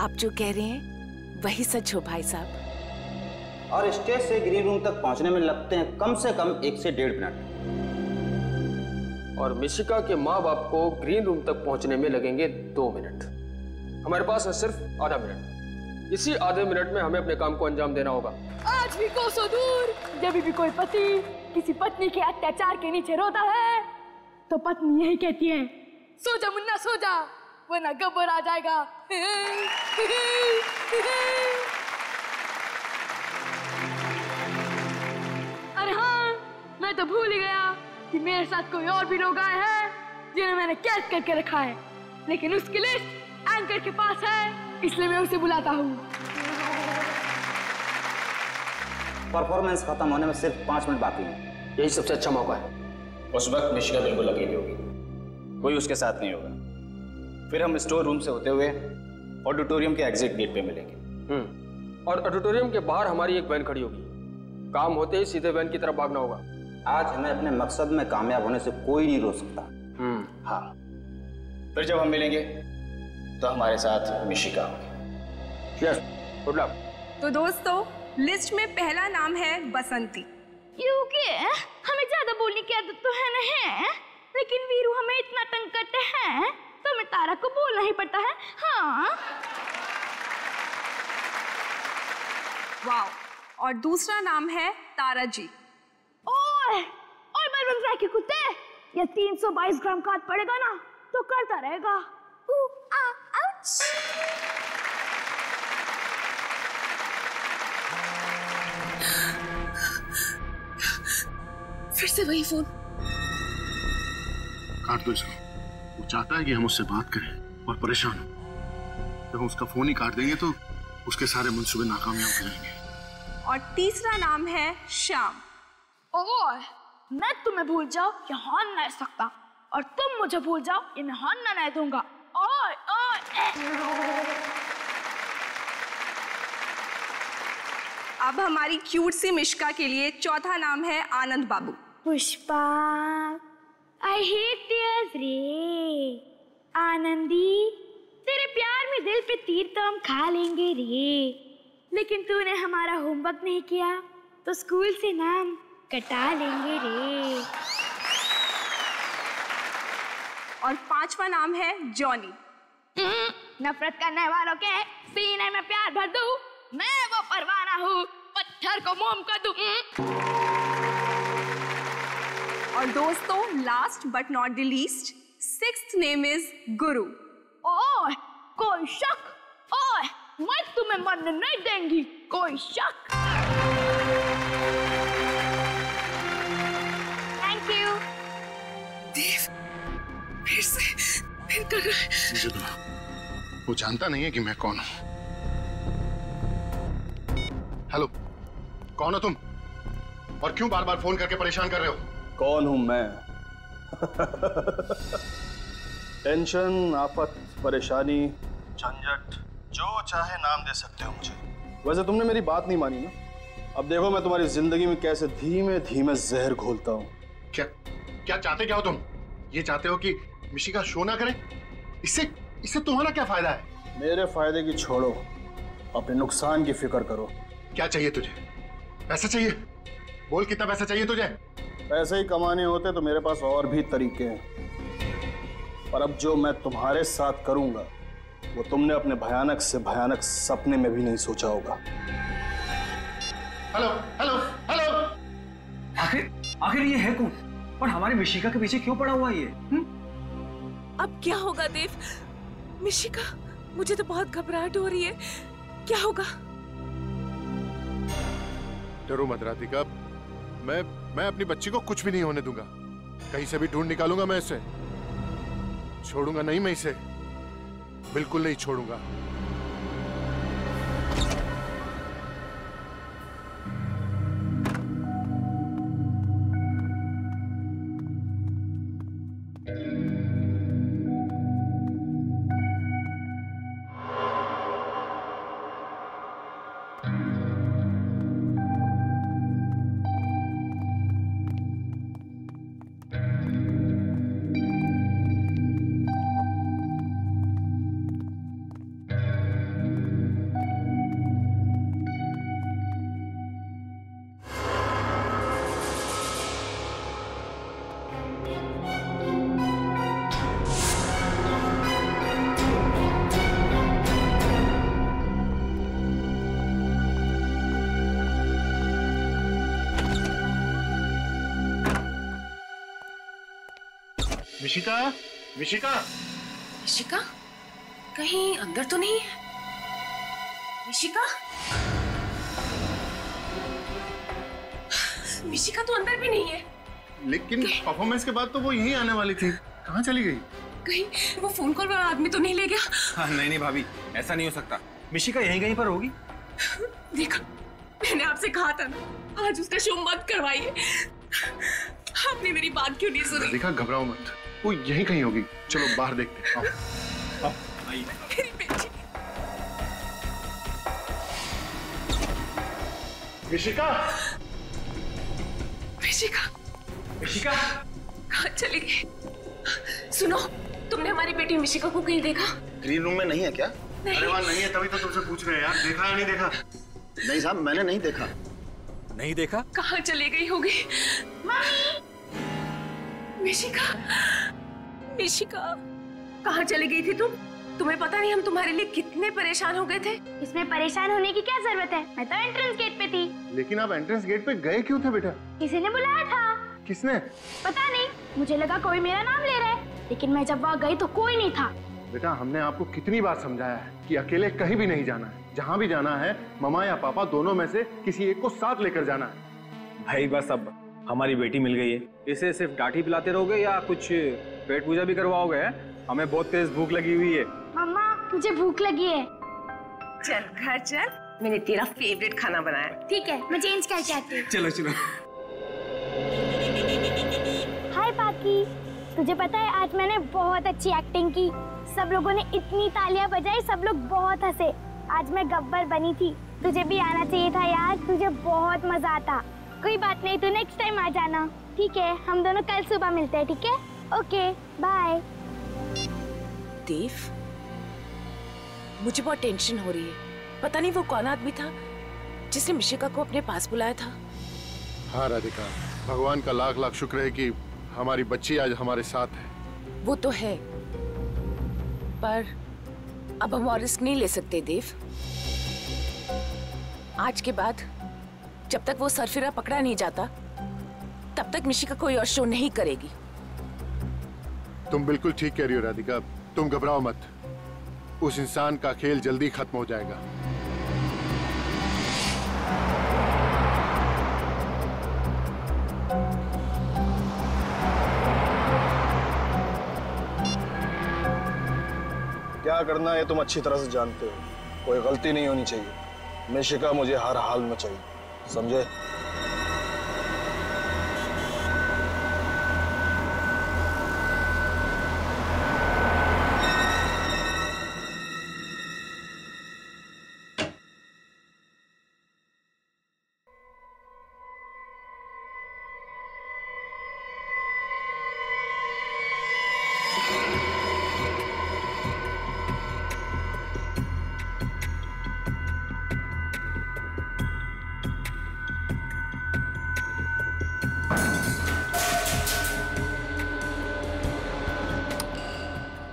आप जो कह रहे हैं वही सच हो भाई साहब। और स्टेज से ग्रीन रूम तक पहुंचने में लगते हैं कम से कम 1 से 1.5 मिनट। और मिशिका के माँ बाप को ग्रीन रूम तक पहुंचने में लगेंगे 2 मिनट। हमारे पास है सिर्फ आधा मिनट। इसी आधे मिनट में हमें अपने काम को अंजाम देना होगा। आज भी कोसों दूर जब भी कोई पति किसी पत्नी के अत्याचार के नीचे रोता है तो पत्नी यही कहती है, सो जा मुन्ना सो जा, वरना गब्बर आ जाएगा। अरे हाँ, मैं तो भूल ही गया कि मेरे साथ कोई और भी लोग आए हैं जिन्हें मैंने कैद करके रखा है, लेकिन उसकी लिस्ट एंकर के पास है, इसलिए मैं उसे बुलाता हूँ। परफॉर्मेंस खत्म होने में सिर्फ 5 मिनट बाकी है। यही सबसे अच्छा मौका है। उस वक्त मिशिका बिल्कुल अकेली होगी, कोई उसके साथ नहीं होगा। फिर हम स्टोर रूम से होते हुए ऑडिटोरियम के एग्जिट गेट पे मिलेंगे। और ऑडिटोरियम के बाहर हमारी एक वैन खड़ी होगी। काम होते ही सीधे वैन की तरफ भागना होगा। आज हमें अपने मकसद में कामयाब होने से कोई नहीं रोक सकता। हाँ, फिर जब हम मिलेंगे तो हमारे साथ मिशिका होगी। Yes, good luck. तो दोस्तों, लिस्ट में पहला नाम है बसंती। क्योंकि हमें ज्यादा बोलने की आदत तो है नहीं, लेकिन वीरू हमें इतना तंग करते हैं तो हमें तारा को बोलना ही पड़ता है। हाँ, वाव। और दूसरा नाम है तारा जी। ओए मेरे बंद के कुत्ते, ये 322 ग्राम का हाथ पड़ेगा ना तो करता रहेगा। आउच। फिर से वही फोन। काट दो इसको। वो चाहता है कि हम उससे बात करें और परेशान हो। जब हम उसका फोन ही काट देंगे तो उसके सारे मंसूबे नाकामयाब हो जाएंगे। और तीसरा नाम है श्याम। ओए, मैं तुम्हें भूल जाओ ये हान नहीं सकता, और तुम मुझे भूल जाओ ये मैं हान नहीं दूंगा। ओए अब हमारी क्यूट सी मिशिका के लिए चौथा नाम है आनंद बाबू। पुष्पा I hate tears रे आनंदी, तेरे प्यार में दिल पे तीर तो हम खा लेंगे रे, लेकिन तूने हमारा होमवर्क नहीं किया तो स्कूल से नाम कटा लेंगे रे। और 5वां नाम है जॉनी। नफरत करने वालों के सीने में प्यार भर दूं, मैं वो परवाना हूँ, पत्थर को मोम कर दूं। और दोस्तों, last but not the least, 6th name is गुरु। ओह, कोई शक? ओह, मैं तुम्हें मरने नहीं देंगी, कोई शक? Thank you. देव, फिर कर रहा है। मुझे तो वो जानता नहीं है कि मैं कौन हूं। हेलो, कौन हो तुम और क्यों बार बार फोन करके परेशान कर रहे हो? कौन हूं मैं? टेंशन, आफत, परेशानी, झंझट, जो चाहे नाम दे सकते हो मुझे। वैसे तुमने मेरी बात नहीं मानी ना। अब देखो मैं तुम्हारी जिंदगी में कैसे धीमे धीमे जहर घोलता हूँ। क्या चाहते क्या हो तुम? ये चाहते हो कि मिशिका शो ना करे? इससे तुम्हारा क्या फायदा है? मेरे फायदे की छोड़ो, अपने नुकसान की फिक्र करो। क्या चाहिए तुझे? पैसा चाहिए? बोल कितना पैसा चाहिए तुझे? पैसे ही कमाने होते तो मेरे पास और भी तरीके हैं, पर अब जो मैं तुम्हारे साथ करूंगा वो तुमने अपने भयानक से भयानक सपने में भी नहीं सोचा होगा। हेलो हेलो हेलो, आखिर ये है कौन और हमारी मिशिका के पीछे क्यों पड़ा हुआ ये? अब क्या होगा देव? मिशिका, मुझे तो बहुत घबराहट हो रही है, क्या होगा? डरो मत राधिका, मैं अपनी बच्ची को कुछ भी नहीं होने दूंगा। कहीं से भी ढूंढ निकालूंगा मैं इसे। छोड़ूंगा नहीं मैं इसे, बिल्कुल नहीं छोड़ूंगा। मिशिका, मिशिका, मिशिका, कहीं अंदर तो नहीं है? मिशिका, मिशिका तो अंदर भी नहीं है। लेकिन परफॉर्मेंस के बाद तो वो यहीं आने वाली थी, कहाँ चली गई? कहीं वो फोन कॉल वाला आदमी तो नहीं ले गया? हाँ, नहीं भाभी, ऐसा नहीं हो सकता। मिशिका यहीं कहीं पर होगी। देखा, मैंने आपसे कहा था ना, आज उसका शो मत करवाइए। आपने मेरी बात क्यों नहीं सुनी? देखा, घबराओ मत, वो यहीं कहीं होगी। चलो बाहर देखते हैं। आओ। मेरी बेटी। मिशिका, मिशिका, मिशिका, कहाँ चली गई? सुनो, तुमने हमारी बेटी मिशिका को कहीं देखा? ग्रीन रूम में नहीं है क्या? अरे वहाँ नहीं है, तभी तो तुमसे पूछ रहे हैं यार, देखा या नहीं देखा? नहीं साहब, मैंने नहीं देखा। नहीं देखा? कहाँ चली गई होगी? मिशिका, मिशिका, कहाँ चली गई थी तुम? तुम्हें पता नहीं हम तुम्हारे लिए कितने परेशान हो गए थे। इसमें परेशान होने की क्या जरूरत है? मैं तो एंट्रेंस गेट पे थी। लेकिन आप एंट्रेंस गेट पे गए क्यों थे बेटा? किसी ने बुलाया था। किसने? पता नहीं, मुझे लगा कोई मेरा नाम ले रहा है, लेकिन मैं जब वहाँ गई तो कोई नहीं था। बेटा, हमने आपको कितनी बार समझाया है कि अकेले कहीं भी नहीं जाना है। जहाँ भी जाना है, मम्मा या पापा दोनों में से किसी एक को साथ लेकर जाना है। भाई बस अब हमारी बेटी मिल गई है, इसे सिर्फ डांटी पिलाते रहोगे या कुछ पेट पूजा भी करवाओगे? हमें बहुत तेज भूख लगी हुई है। मम्मा, मुझे भूख लगी है। चल घर चल, मैंने तेरा फेवरेट खाना बनाया। ठीक है, मैं चेंज करके आती हूँ। चलो चलो। हाय पाकी, तुझे पता है आज मैंने बहुत अच्छी एक्टिंग की। सब लोगों ने इतनी तालियां बजाई, सब लोग बहुत हंसे। आज मैं गब्बर बनी थी। तुझे भी आना चाहिए था यार, तुझे बहुत मजा आता। कोई बात नहीं, तो नेक्स्ट टाइम आ जाना। ठीक है, हम दोनों कल सुबह मिलते हैं। ठीक है, ओके बाय। देव, मुझे बहुत टेंशन हो रही है। पता नहीं वो कौन आदमी था जिसने मिशिका को अपने पास बुलाया था। हाँ राधिका, भगवान का लाख लाख शुक्र है कि हमारी बच्ची आज हमारे साथ है। वो तो है, पर अब हम और रिस्क नहीं ले सकते देव। आज के बाद जब तक वो सरफिरा पकड़ा नहीं जाता तब तक मिशिका कोई और शो नहीं करेगी। तुम बिल्कुल ठीक कह रही हो राधिका, तुम घबराओ मत। उस इंसान का खेल जल्दी खत्म हो जाएगा। क्या करना है तुम अच्छी तरह से जानते हो। कोई गलती नहीं होनी चाहिए। मिशिका मुझे हर हाल में चाहिए, समझे?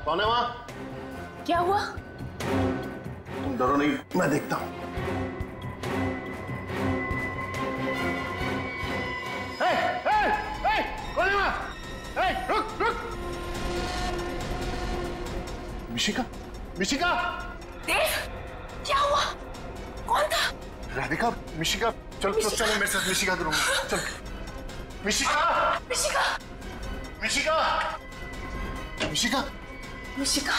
कौन है वहाँ? क्या हुआ? तुम डरो नहीं, मैं देखता हूँ। कौन है वहाँ? रुक रुक। मिशिका, मिशिका। देव, क्या हुआ? कौन था? राधिका, मिशिका, चलो चलो मेरे साथ मिशिका के रूम में चल। मिशिका, मिशिका, मिशिका, मिशिका, मिशिका।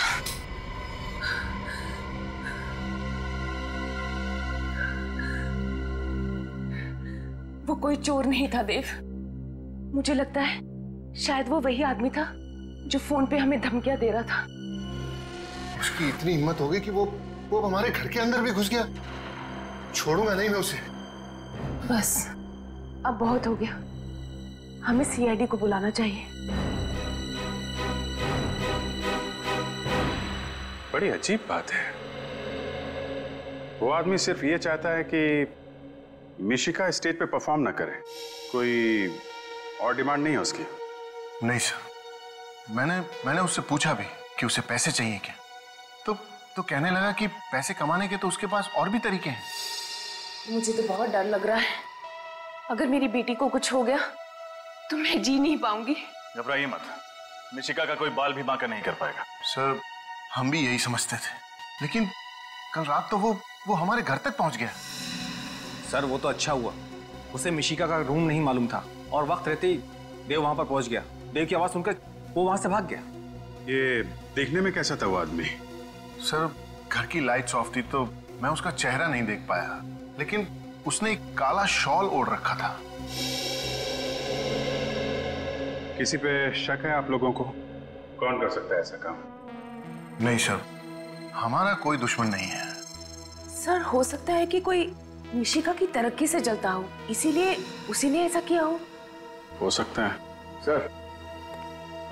वो कोई चोर नहीं था देव। मुझे लगता है शायद वो वही आदमी था जो फोन पे हमें धमकियां दे रहा था। उसकी इतनी हिम्मत हो गई कि वो हमारे घर के अंदर भी घुस गया। छोड़ूंगा नहीं मैं उसे। बस अब बहुत हो गया, हमें सीआईडी को बुलाना चाहिए। बड़ी अजीब बात है। वो आदमी सिर्फ ये चाहता है कि मिशिका स्टेज पे परफॉर्म ना करे। कोई और डिमांड नहीं है उसकी? नहीं सर, मैंने उससे पूछा भी कि उसे पैसे चाहिए क्या, तो कहने लगा कि पैसे कमाने के तो उसके पास और भी तरीके हैं। मुझे तो बहुत डर लग रहा है। अगर मेरी बेटी को कुछ हो गया तो मैं जी नहीं पाऊंगी। घबराइए मत, मिशिका का कोई बाल भी बांका नहीं कर पाएगा। सर, हम भी यही समझते थे, लेकिन कल रात तो वो हमारे घर तक पहुंच गया। सर वो तो अच्छा हुआ, उसे मिशिका का रूम नहीं मालूम था और वक्त रहते ही देव वहां पर पहुंच गया। देव की आवाज सुनकर वो वहां से भाग गया। ये देखने में कैसा था वो आदमी? सर, घर की लाइट्स ऑफ थी तो मैं उसका चेहरा नहीं देख पाया, लेकिन उसने एक काला शॉल ओढ़ रखा था। किसी पे शक है आप लोगों को? कौन कर सकता है ऐसा काम? नहीं सर, हमारा कोई दुश्मन नहीं है। सर, हो सकता है कि कोई मिशिका की तरक्की से जलता हो, इसीलिए उसी ने ऐसा किया हो सकता है।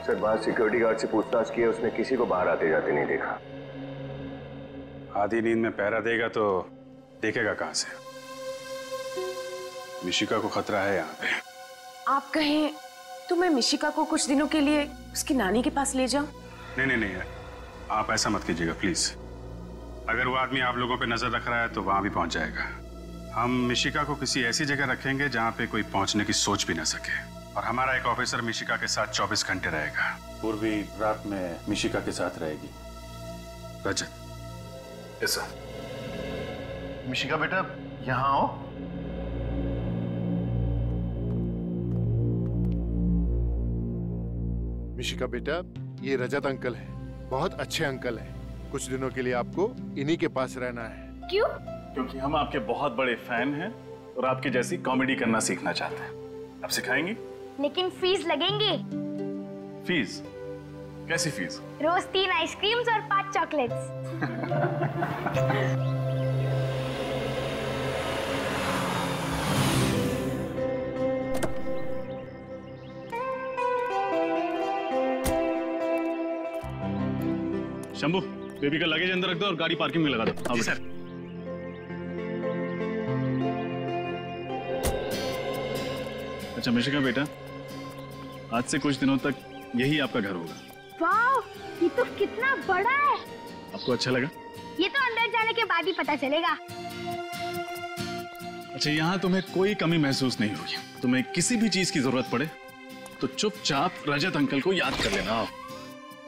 सर बाहर सिक्योरिटी गार्ड से पूछताछ की है, उसने किसी को बाहर आते जाते नहीं देखा। आधी नींद में पहरा देगा तो देखेगा कहां से? मिशिका को खतरा है यहाँ पे। आप कहें तो मैं मिशिका को कुछ दिनों के लिए उसकी नानी के पास ले जाऊं? नहीं, आप ऐसा मत कीजिएगा प्लीज। अगर वो आदमी आप लोगों पे नजर रख रहा है तो वहां भी पहुंच जाएगा। हम मिशिका को किसी ऐसी जगह रखेंगे जहां पे कोई पहुंचने की सोच भी ना सके, और हमारा एक ऑफिसर मिशिका के साथ 24 घंटे रहेगा। पूर्वी रात में मिशिका के साथ रहेगी। रजत। Yes sir. मिशिका बेटा, यहाँ आओ। मिशिका बेटा, ये रजत अंकल है, बहुत अच्छे अंकल हैं। कुछ दिनों के लिए आपको इन्हीं के पास रहना है। क्यों? क्योंकि हम आपके बहुत बड़े फैन हैं और आपकी जैसी कॉमेडी करना सीखना चाहते हैं। आप सिखाएंगी? लेकिन फीस लगेंगे। फीस? कैसी फीस? रोज 3 आइसक्रीम्स और 5 चॉकलेट्स। शंभू, बेबी का लगेज अंदर रख दो और गाड़ी पार्किंग में लगा दो। आओ सर। अच्छा मिशिका बेटा, आज से कुछ दिनों तक यही आपका घर होगा। वाह, ये तो कितना बड़ा है। आपको अच्छा लगा? ये तो अंदर जाने के बाद ही पता चलेगा। अच्छा, यहाँ तुम्हें कोई कमी महसूस नहीं होगी। तुम्हें किसी भी चीज की जरूरत पड़े तो चुपचाप रजत अंकल को याद कर लेना।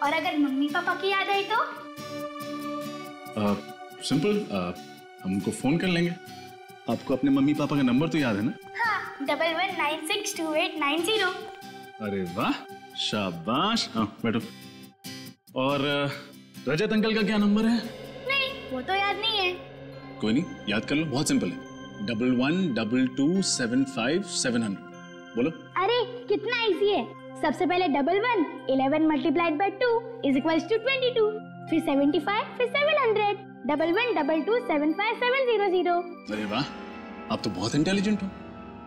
और अगर मम्मी पापा की याद आई तो? सिंपल, हम उनको फोन कर लेंगे। आपको अपने मम्मी पापा का नंबर तो याद है ना? हाँ, 11962890। अरे वाह, शाबाश। हाँ बैठो। और रजत अंकल का क्या नंबर है? नहीं, वो तो याद नहीं है। कोई नहीं, याद कर लो, बहुत सिंपल है। 112275 बोलो। अरे कितना इजी है। सबसे पहले 11 11 multiplied by 2 is equals to 22, फिर 75, फिर 700। 1122757700। अरे वाह, आप तो बहुत इंटेलिजेंट हो।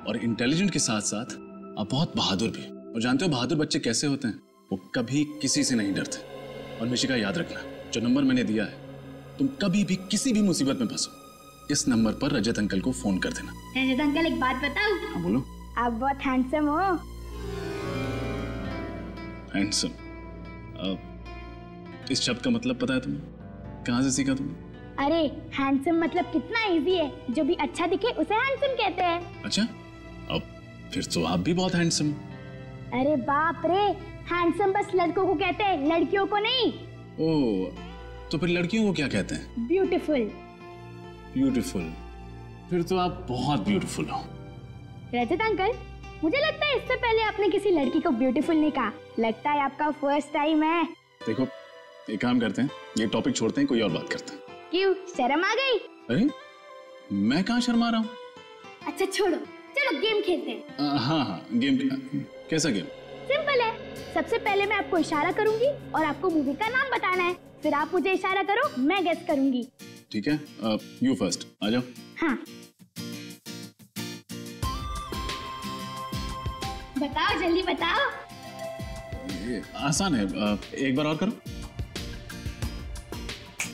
और इंटेलिजेंट के साथ साथ आप बहुत बहादुर भी। और जानते हो बहादुर बच्चे कैसे होते हैं? वो कभी किसी से नहीं डरते। और मिशिका याद रखना, जो नंबर मैंने दिया है, तुम कभी भी किसी भी मुसीबत में फंसो, इस नंबर पर रजत अंकल को फोन कर देना। रजत अंकल, एक बात बताऊं? हाँ बोलो। आप बहुत हैंडसम हो। हैंडसम? इस शब्द का मतलब पता है तुम्हें? कहाँ से सीखा तुमने? अरे हैंडसम मतलब कितना इजी है। जो भी अच्छा दिखे उसे हैंडसम कहते हैं। अच्छा, अब फिर तो आप भी बहुत हैंडसम। अरे बाप रे, हैंडसम बस लड़कों को कहते हैं, लड़कियों को नहीं। ओह, तो फिर लड़कियों को क्या कहते हैं? ब्यूटीफुल। ब्यूटीफुल? फिर तो आप बहुत ब्यूटीफुल हो। रजत अंकल, मुझे लगता है इससे पहले आपने किसी लड़की को ब्यूटीफुल नहीं कहा। लगता है आपका फर्स्ट टाइम है। देखो, एक काम करते हैं, ये टॉपिक छोड़ते हैं, कोई और बात करते हैं। क्यों, शर्म आ गई? अरे मैं कहाँ शर्मा रहा हूँ? अच्छा छोड़ो, चलो गेम खेलते हैं। हाँ हाँ, गेम। कैसा गेम? सिंपल है। सबसे पहले मैं आपको इशारा करूंगी और आपको मूवी का नाम बताना है। फिर आप मुझे इशारा करो, मैं गेस करूंगी। ठीक है, यू फर्स्ट, आ जाओ। हाँ, बताओ, जल्दी बताओ। ये आसान है, एक बार और करो।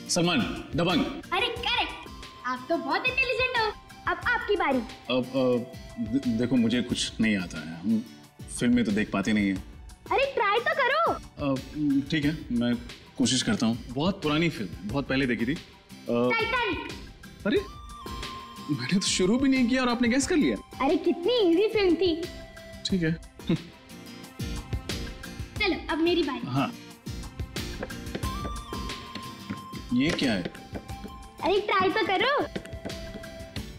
सलमान, दबंग। अरे करेक्ट, आप तो बहुत इंटेलिजेंट हो। अब आपकी बारी। अब देखो, मुझे कुछ नहीं आता है, हम फिल्म में तो देख पाते नहीं है। अरे ट्राई तो करो। ठीक है, मैं कोशिश करता हूँ। बहुत पुरानी फिल्म, बहुत पहले देखी थी। टाइटैनिक। अरे मैंने तो शुरू भी नहीं किया और आपने गेस कर लिया। अरे कितनी इजी फिल्म थी। ठीक है। चलो अब मेरी बारी। हाँ, ये क्या है? अरे ट्राई तो करो।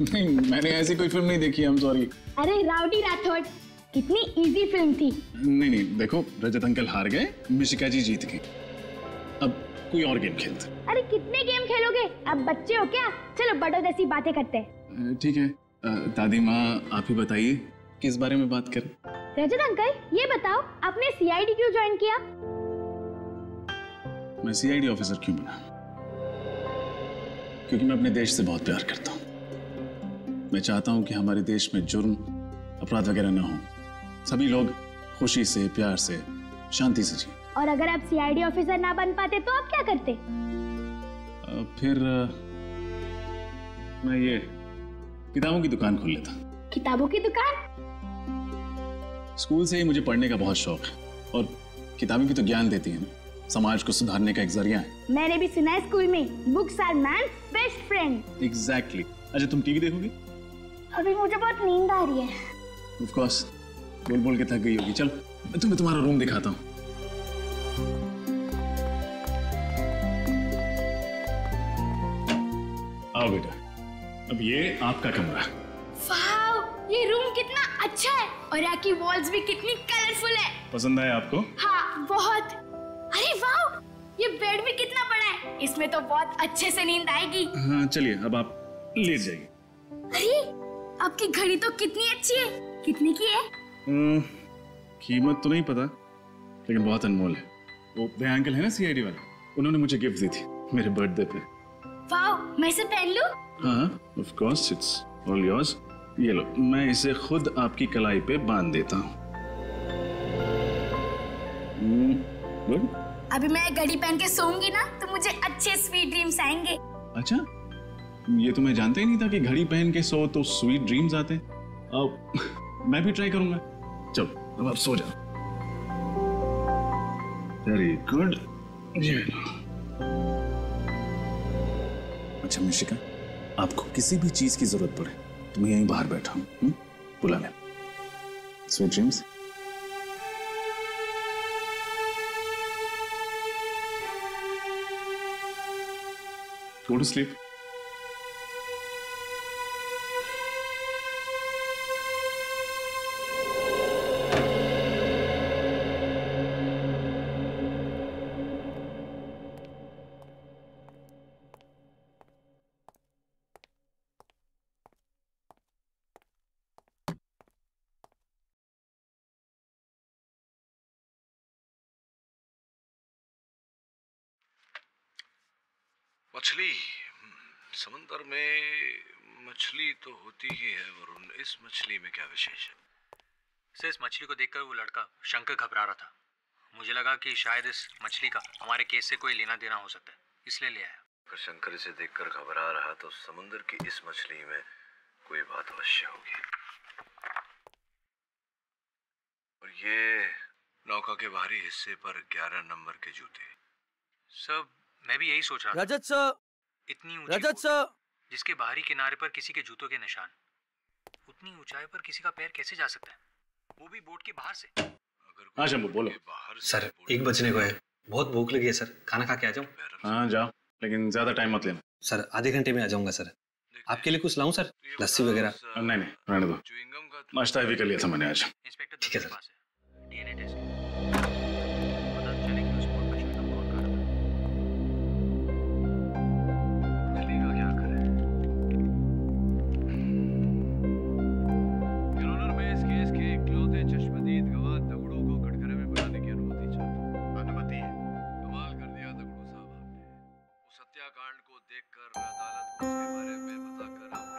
नहीं, मैंने ऐसी कोई फिल्म नहीं देखी, आई एम सॉरी। अरे राउडी राठौड़, कितनी इजी फिल्म थी। नहीं नहीं, देखो, रजत अंकल हार गए, मिशिका जी जीत गई। अब कोई और गेम खेलते। अरे कितने गेम खेलोगे? अब बच्चे हो क्या? चलो बड़ों जैसी बातें करते हैं। ठीक है, दादी माँ आप ही बताइए किस बारे में बात करें। रजत अंकल, ये बताओ आपने सीआईडी क्यों ज्वाइन किया? मैं सीआईडी ऑफिसर क्यों बना? क्योंकि मैं अपने देश से बहुत प्यार करता हूँ। मैं चाहता हूँ कि हमारे देश में जुर्म, अपराध वगैरह ना हो। सभी लोग खुशी से, प्यार से, शांति से जिए। और अगर आप सीआईडी ऑफिसर ना बन पाते तो आप क्या करते? फिर मैं ये किताबों की दुकान खोल लेता। किताबों की दुकान? स्कूल से ही मुझे पढ़ने का बहुत शौक है और किताबें भी तो ज्ञान देती हैं, समाज को सुधारने का एक जरिया है। मैंने भी सुना है स्कूल में, books are man's best friend. Exactly. अच्छा, तुम टीवी देखोगी? अभी मुझे बहुत नींद आ रही है। ऑफ कोर्स, बोल बोल के थक गई होगी। चलो मैं तुम्हें तुम्हारा रूम दिखाता हूँ। आओ बेटा, अब ये आपका कमरा। वाओ, ये रूम कितना अच्छा है और यहाँ की वॉल्स भी कितनी कलरफुल है। पसंद आया आपको? हाँ बहुत। अरे वाओ, ये बेड भी कितना बड़ा है, इसमें तो बहुत अच्छे से नींद आएगी। हाँ चलिए, अब आप लेट जाइए। अरे आपकी घड़ी तो कितनी अच्छी है, कितने की है? कीमत तो नहीं पता, लेकिन बहुत अनमोल है। वो वे अंकल है ना सीआईडी वाले, उन्होंने मुझे गिफ्ट दी थी मेरे बर्थडे पे। वाओ, मैं इसे पहन लूं? हाँ, of course, it's all yours. ये लो, मैं इसे खुद आपकी कलाई पे बांध देता हूँ। गुड। अभी मैं घड़ी पहन के सोऊंगी ना तो मुझे अच्छे स्वीट ड्रीम्स आएंगे। अच्छा, ये तो मैं जानता ही नहीं था कि घड़ी पहन के सो तो स्वीट ड्रीम्स आते हैं। मैं भी ट्राई करूंगा। चलो अब आप सो जाओ। Very good. अच्छा मिशिका, आपको किसी भी चीज की जरूरत पड़े तो मैं यहीं बाहर बैठा हूँ, बुला लें। Sweet dreams. Go to sleep. मछली, समंदर में मछली तो होती ही है वरुण, इस मछली में क्या विशेष है? सर, इस मछली को देखकर वो लड़का शंकर घबरा रहा था। मुझे लगा कि शायद इस मछली का हमारे केस से कोई लेना देना हो सकता है, इसलिए ले आया। अगर शंकर इसे देखकर घबरा रहा तो समुद्र की इस मछली में कोई बात अवश्य होगी। और ये नौका के बाहरी हिस्से पर 11 नंबर के जूते। सब मैं भी यही सोच रहा था। रजत सर, इतनी ऊंची रजत सर, जिसके बाहरी किनारे पर किसी के जूतों के निशान, उतनी ऊंचाई पर किसी का पैर कैसे जा सकता है, वो भी बोट के बाहर से? हाँ शंभू बोलो। सर 1 बजने को है, बहुत भूख लगी है सर, खाना खा के आ जाऊं? हाँ जाओ, लेकिन ज्यादा टाइम मत लेना। सर आधे घंटे में आ जाऊंगा सर। आपके लिए कुछ लाऊं सर, लस्सी वगैरह? नहीं नहीं रहने दो, नाश्ता भी कर लिया था मैंने आज। ठीक है सर।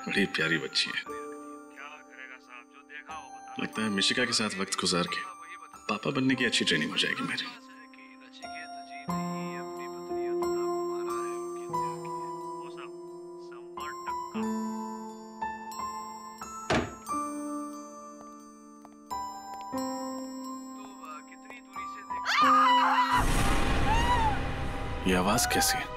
बड़ी प्यारी बच्ची है। लगता है मिशिका के साथ वक्त गुजार के पापा बनने की अच्छी ट्रेनिंग हो जाएगी मेरी। ये आवाज कैसी है?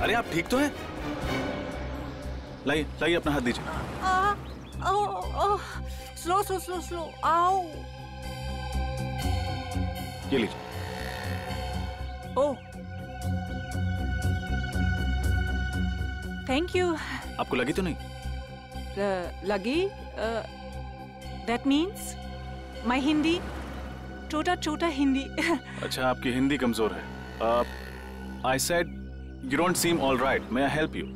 अरे आप ठीक तो हैं? लाइए लाइए अपना हाथ दीजिए। स्लो स्लो स्लो स्लो, आओ। ये लीजिए। Oh thank you. आपको लगी तो नहीं? लगी? दैट मीन्स माय हिंदी छोटा छोटा हिंदी। अच्छा आपकी हिंदी कमजोर है। I said you don't seem all right. May I help you?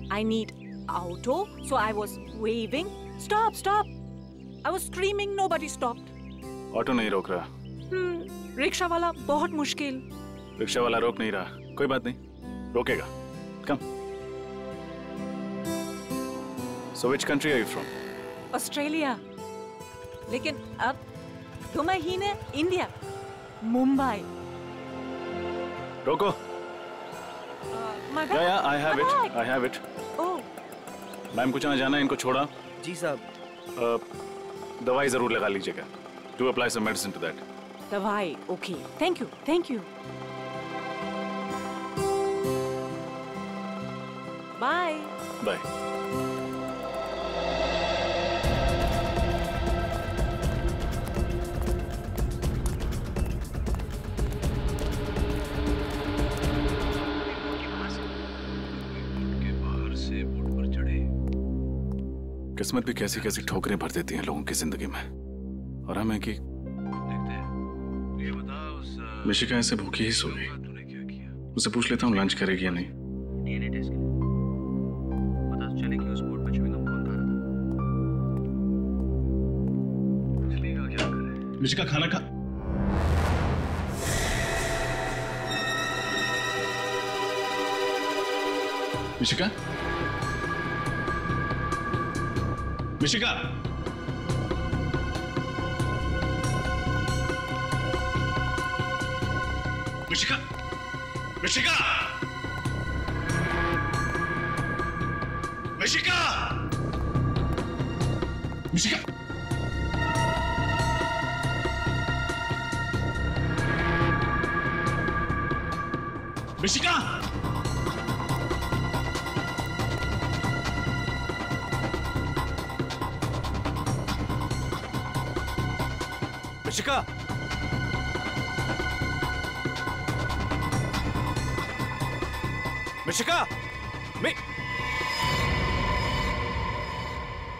I need auto, so I was waving. Stop, stop! I was screaming. Nobody stopped. Auto नहीं रोक रहा। रिक्शा वाला बहुत मुश्किल। रिक्शा वाला रोक नहीं रहा, कोई बात नहीं, रोकेगा। Come. So which country are you from? Australia. लेकिन अब 2 महीने इंडिया, मुंबई। रोको। या I have it. I have it. Oh. Ma'am कुछ यहाँ जाना है, इनको छोड़ा। जी साहब। दवाई जरूर लगा लीजिएगा। Do apply some medicine to that. दवाई, okay. Thank you, thank you. Bye. Bye. किस्मत भी कैसी कैसी ठोकरें भर देती हैं लोगों की जिंदगी में, और हमें कि मिशिका ऐसे भूखी ही सो गई। उसे पूछ लेता हूँ लंच करेगी या नहीं। चले कि उस बोट पे च्युइंगम कौन खा रहा था। मछली का क्या करें? मिशिका खाना खा। मिशिका, मिशिका, मिशिका, मिशिका, मिशिका, मिशिका, मिशिका, मिशिका, मिशिका,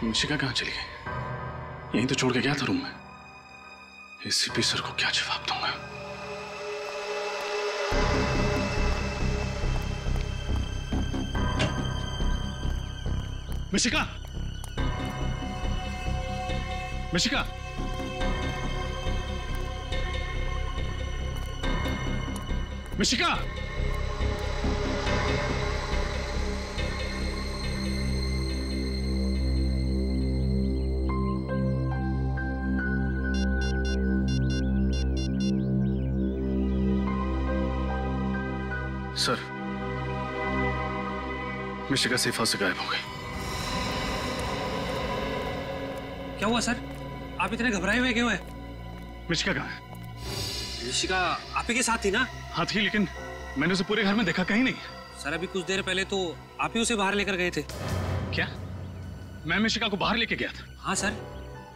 मिशिका कहाँ चली गई? यहीं तो छोड़ के गया था रूम में। एसीपी सर को क्या जवाब दूंगा? Mishika, Mishika, Mishika, sir, Mishika safe house से गायब हो गई। क्या हुआ सर? आप इतने घबराए हुए क्यों हैं? मिशिका कहाँ है? ऋषिका आप ही के साथ थी ना? हाँ थी, लेकिन मैंने उसे पूरे घर में देखा कहीं नहीं। सर अभी कुछ देर पहले तो आप ही उसे बाहर लेकर गए थे। क्या? मैं मिशिका को बाहर लेके गया था? हाँ सर,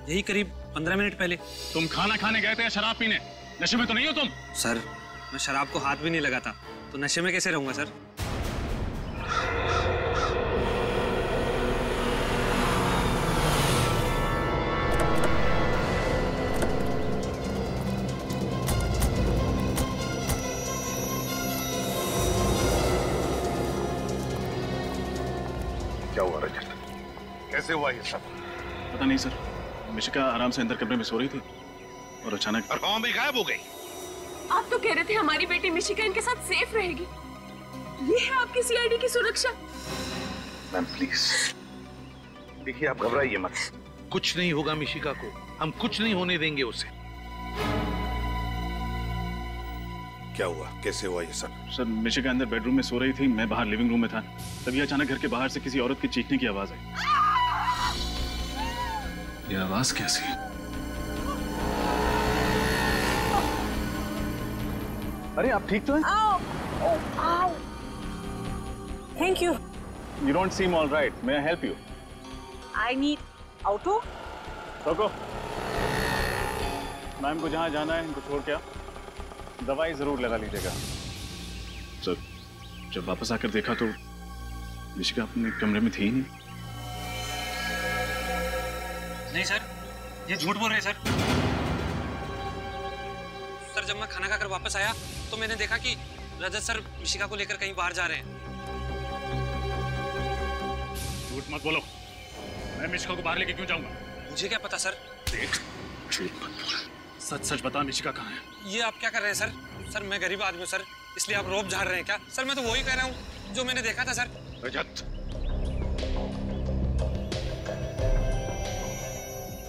यही करीब 15 मिनट पहले। तुम खाना खाने गए थे या शराब पीने? नशे में तो नहीं हो तुम? सर मैं शराब को हाथ भी नहीं लगाता, तो नशे में कैसे रहूंगा सर? क्या हुआ रजत? कैसे हुआ ये सब? पता नहीं सर, मिशिका आराम से अंदर कमरे में सो रही थी और अचानक और भी गायब हो गई। आप तो कह रहे थे हमारी बेटी मिशिका इनके साथ सेफ रहेगी। ये है आपकी सीआईडी की सुरक्षा। मैम प्लीज देखिए, आप घबराइए मत। कुछ नहीं होगा मिशिका को, हम कुछ नहीं होने देंगे उसे। क्या हुआ? कैसे हुआ ये सब? सर, मिशिका अंदर बेडरूम में सो रही थी, मैं बाहर लिविंग रूम में था। तभी अचानक घर के बाहर से किसी औरत की चीखने की आवाज आई। ये आवाज कैसी है? अरे आप ठीक तो हैं? Thank you. You don't seem all right. May I help you? I need auto. रोको। मैम को जहाँ जाना है इनको छोड़ के दवाई जरूर लगा लीजिएगा। सर, जब वापस आकर देखा तो मिशिका अपने कमरे में थी ही नहीं। नहीं सर, ये झूठ बोल रहे हैं सर। सर जब मैं खाना खाकर वापस आया तो मैंने देखा कि रजत सर मिशिका को लेकर कहीं बाहर जा रहे हैं। झूठ मत बोलो, मैं मिशिका को बाहर लेके क्यों जाऊंगा? मुझे क्या पता सर। देख, झूठ मत बोल, सच सच बता मिशिका कहाँ है? ये आप क्या कर रहे हैं सर? सर मैं गरीब आदमी हूँ सर, इसलिए आप रोब झाड़ रहे हैं क्या? सर मैं तो वही कह रहा हूँ जो मैंने देखा था सर। रजत,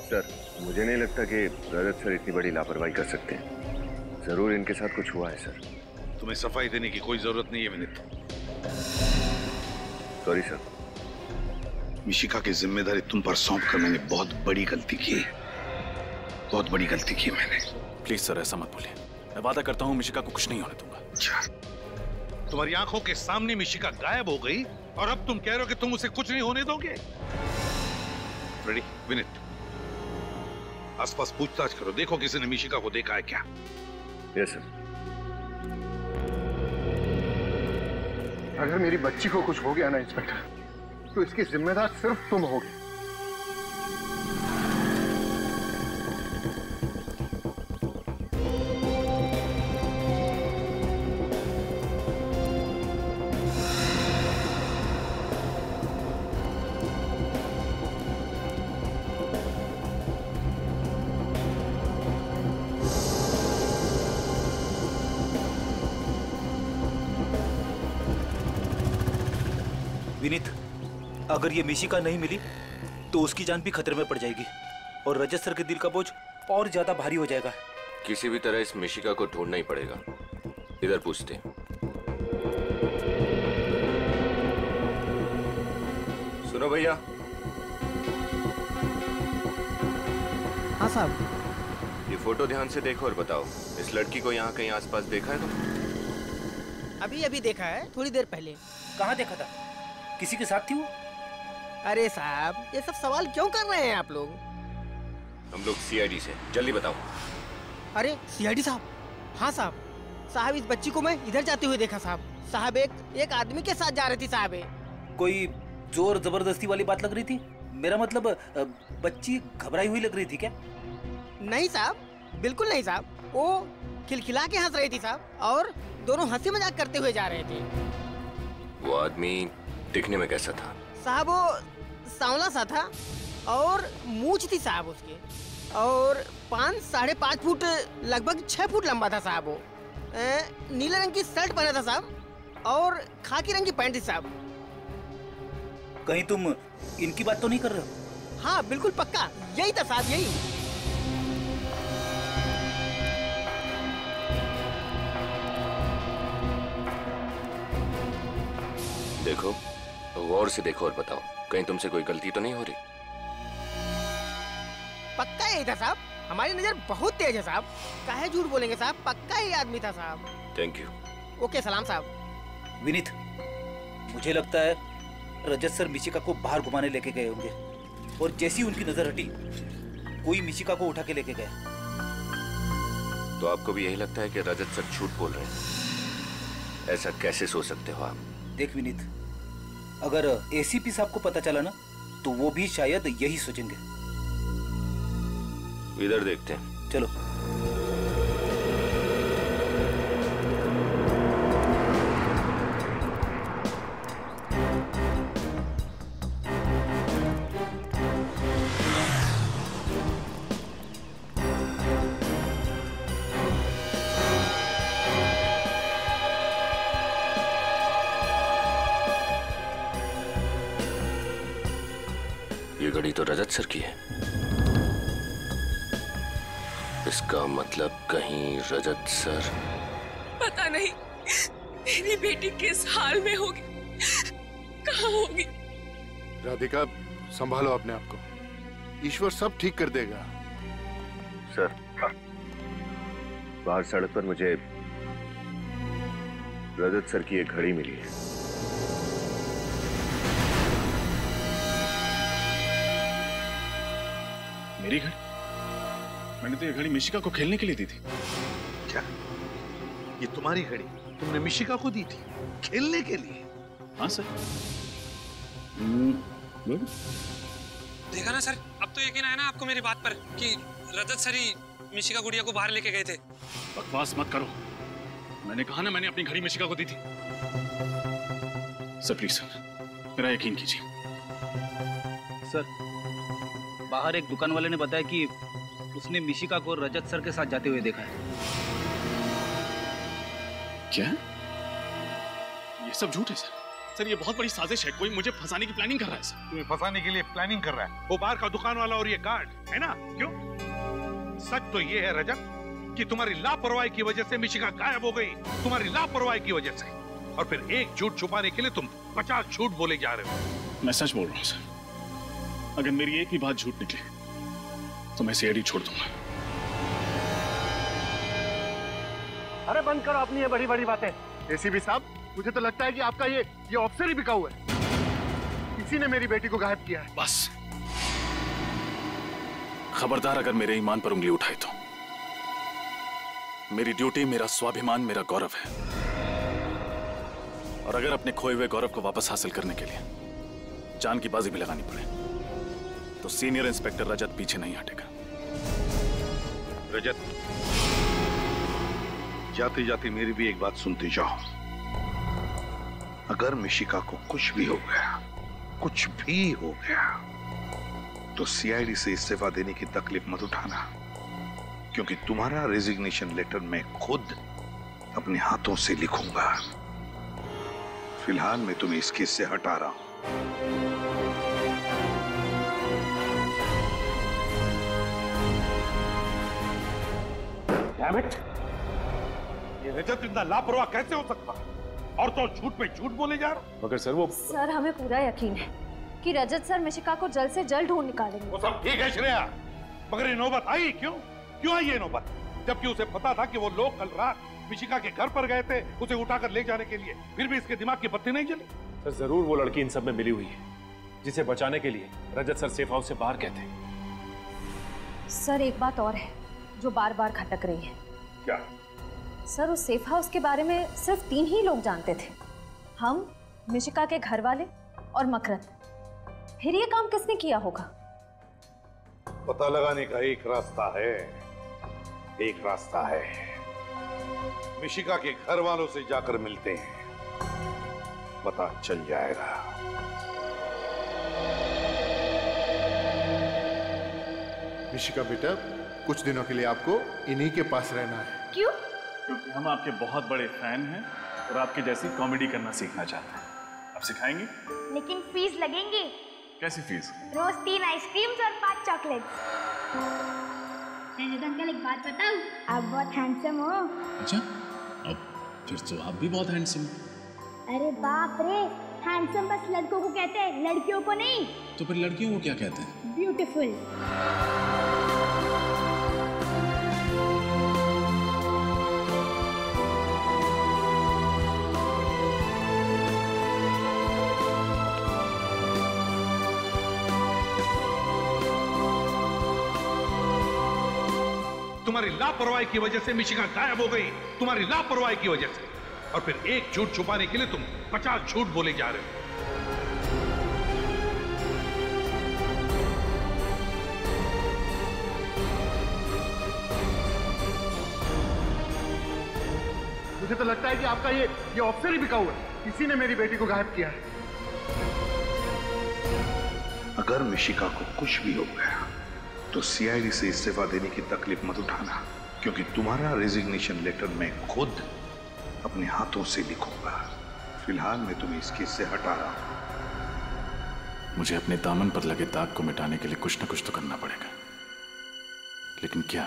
सर मुझे नहीं लगता कि रजत सर इतनी बड़ी लापरवाही कर सकते हैं। जरूर इनके साथ कुछ हुआ है सर। तुम्हें सफाई देने की कोई जरूरत नहीं है विनीत। Sorry sir. मिशिका की जिम्मेदारी तुम पर सौंप कर मैंने बहुत बड़ी गलती की। बहुत बड़ी गलती की मैंने। प्लीज सर ऐसा मत बोलिए, मैं वादा करता हूँ मिशिका को कुछ नहीं होने दूंगा। अच्छा, तुम्हारी आंखों के सामने मिशिका गायब हो गई और अब तुम कह रहे हो कि तुम उसे कुछ नहीं होने दोगे? रेडी विनीत, आसपास पूछताछ करो, देखो किसी ने मिशिका को देखा है क्या? Yes sir. अगर मेरी बच्ची को कुछ हो गया ना इंस्पेक्टर, तो इसकी जिम्मेदार सिर्फ तुम होगे। विनीत, अगर ये मिशिका नहीं मिली तो उसकी जान भी खतरे में पड़ जाएगी और रजत सर के दिल का बोझ और ज्यादा भारी हो जाएगा। किसी भी तरह इस मिशिका को ढूंढना ही पड़ेगा। इधर पूछते हैं। सुनो भैया। हाँ साहब। ये फोटो ध्यान से देखो और बताओ, इस लड़की को यहाँ कहीं आसपास देखा है तुम? अभी अभी देखा है, थोड़ी देर पहले। कहाँ देखा था? किसी के साथ थी वो? अरे साहब, ये सब सवाल क्यों कर रहे हैं आप लोग? हम लोग सीआईडी से, जल्दी बताओ। अरे सीआईडी साहब? हाँ साहब। साहब, इस बच्ची को मैं इधर जाते हुए देखा साहब। साहब, एक आदमी के साथ जा रही थी साहब। कोई जोर जबरदस्ती वाली बात लग रही थी? मेरा मतलब बच्ची घबराई हुई लग रही थी क्या? नहीं साहब, बिल्कुल नहीं साहब। वो खिलखिला के हंस रही थी साहब और दोनों हंसी मजाक करते हुए जा रहे थे। वो आदमी दिखने में कैसा था? साहब, वो सांवला सा था और मूंछ थी साहब उसके, और 5-5.5 फुट, लगभग 6 फुट लंबा था साहब। वो नीले रंग की शर्ट पहना था साहब और खाकी रंग की पैंट थी साहब। कहीं तुम इनकी बात तो नहीं कर रहे हो? हाँ बिल्कुल पक्का, यही था साहब, यही। देखो, गौर से देखो और बताओ, कहीं तुमसे कोई गलती तो नहीं हो रही? पक्का यही था साहब, हमारी नजर बहुत तेज है साहब। काहे झूठ बोलेंगे साहब, पक्का ही आदमी था साहब। Thank you. ओके, सलाम साहब। विनीत, मुझे लगता है रजत सर मिशिका को बाहर घुमाने लेके गए होंगे और जैसी उनकी नजर हटी, कोई मिशिका को उठा के लेके गया। तो आपको भी यही लगता है कि रजत सर झूठ बोल रहे हैं? ऐसा कैसे सोच सकते हो आप? देख विनीत, अगर एसीपी साहब को पता चला ना तो वो भी शायद यही सोचेंगे। इधर देखते हैं। चलो। ये घड़ी तो रजत सर की है। इसका मतलब कहीं रजत सर। पता नहीं मेरी बेटी किस हाल में होगी, कहाँ होगी। राधिका, संभालो अपने आप को, ईश्वर सब ठीक कर देगा। सर, बाहर सड़क पर मुझे रजत सर की एक घड़ी मिली है। मेरी घड़ी? मैंने तो ये घड़ी मिशिका को खेलने के लिए दी थी। क्या? ये तुम्हारी घड़ी तुमने मिशिका को दी थी खेलने के लिए? हाँ सर। देखा ना सर, अब तो यकीन आया ना आपको मेरी बात पर कि रजत सर ही मिशिका गुड़िया को बाहर लेके गए थे। बकवास मत करो, मैंने कहा ना मैंने अपनी घड़ी मिशिका को दी थी। सर प्लीज सर, मेरा यकीन कीजिए। सर, बाहर एक दुकान वाले ने बताया कि उसने मिशिका को रजत सर के साथ जाते हुए देखा है। क्या? ये सब झूठ है सर। सर, ये बहुत बड़ी साजिश है, कोई मुझे फंसाने की प्लानिंग कर रहा है सर। तुम्हें फंसाने के लिए प्लानिंग कर रहा है वो बाहर का दुकान वाला और ये गार्ड, है ना? क्यों? सच तो ये है रजत कि तुम्हारी लापरवाही की वजह से मिशिका गायब हो गई, तुम्हारी लापरवाही की वजह से। और फिर एक झूठ छुपाने के लिए तुम 50 झूठ बोले जा रहे हो। मैं सच बोल रहा हूँ सर, अगर मेरी एक भी बात झूठ निकले तो मैं सीआईडी छोड़ दूंगा। अरे बंद करो अपनी ये बड़ी बड़ी बातें। एसीपी साहब, मुझे तो लगता है कि आपका ये ऑफिसर ही बिकाऊ है। किसी ने मेरी बेटी को गायब किया है। बस खबरदार अगर मेरे ईमान पर उंगली उठाई तो। मेरी ड्यूटी, मेरा स्वाभिमान, मेरा गौरव है, और अगर अपने खोए हुए गौरव को वापस हासिल करने के लिए जान की बाजी भी लगानी पड़े तो सीनियर इंस्पेक्टर रजत पीछे नहीं हटेगा। रजत, जाते जाते मेरी भी एक बात सुनते जाओ। अगर मिशिका को कुछ भी हो गया, कुछ भी हो गया, तो सीआईडी से इस्तीफा देने की तकलीफ मत उठाना, क्योंकि तुम्हारा रेजिग्नेशन लेटर मैं खुद अपने हाथों से लिखूंगा। फिलहाल मैं तुम्हें इस केस से हटा रहा हूं। Damn it! ये रजत इतना लापरवाह कैसे हो सकता है? और तो झूठ पे झूठ बोले जा रहा। मगर सर वो सर हमें पूरा यकीन है कि रजत सर मिशिका को जल्द से जल्द ढूंढ निकालेंगे। वो सब ठीक है श्रेया, मगर ये नौबत आई क्यों? क्यों आई ये नौबत? जबकि उसे पता था कि वो लोग कल रात मिशिका के घर पर गए थे उसे उठाकर ले जाने के लिए, फिर भी इसके दिमाग की बत्ती नहीं जली। सर जरूर वो लड़की इन सब में मिली हुई है, जिसे बचाने के लिए रजत सर सेफ हाउस से बाहर गए थे। सर एक बात और है जो बार बार खटक रही है। क्या? सर उस सेफ हाउस के बारे में सिर्फ 3 ही लोग जानते थे, हम, मिशिका के घर वाले और मकरंद। फिर ये काम किसने किया होगा? पता लगाने का एक रास्ता है, एक रास्ता है। मिशिका के घर वालों से जाकर मिलते हैं, पता चल जाएगा। मिशिका बेटा, कुछ दिनों के लिए आपको इन्हीं के पास रहना है। क्यों? क्योंकि हम आपके बहुत बड़े फैन हैं और आपके जैसी कॉमेडी करना सीखना चाहते हैं। आप सिखाएंगे? लेकिन फीस लगेंगे। कैसी फीस? रोज 3 आइसक्रीम्स और 5 चॉकलेट्स। रजत अंकल एक बात बताऊं? आप बहुत हैंडसम हो। अच्छा, अब फिर तो आप भी बहुत हैंडसम हो। अरे बाप रे, हैंडसम बस लड़कों को कहते हैं, लड़कियों को नहीं। तो फिर लड़कियों को क्या कहते हैं? ब्यूटीफुल। तुम्हारी लापरवाही की वजह से मिशिका गायब हो गई, तुम्हारी लापरवाही की वजह से। और फिर एक झूठ छुपाने के लिए तुम 50 झूठ बोले जा रहे हो। मुझे तो लगता है कि आपका ये ऑफिसर ही बिकाऊ है। किसी ने मेरी बेटी को गायब किया है। अगर मिशिका को कुछ भी हो गया तो सीआईडी से इस्तीफा देने की तकलीफ मत उठाना, क्योंकि तुम्हारा रेजिग्नेशन लेटर मैं खुद अपने हाथों से लिखूंगा। फिलहाल मैं तुम्हें इस केस से हटा रहा हूं। मुझे अपने दामन पर लगे दाग को मिटाने के लिए कुछ न कुछ तो करना पड़ेगा, लेकिन क्या?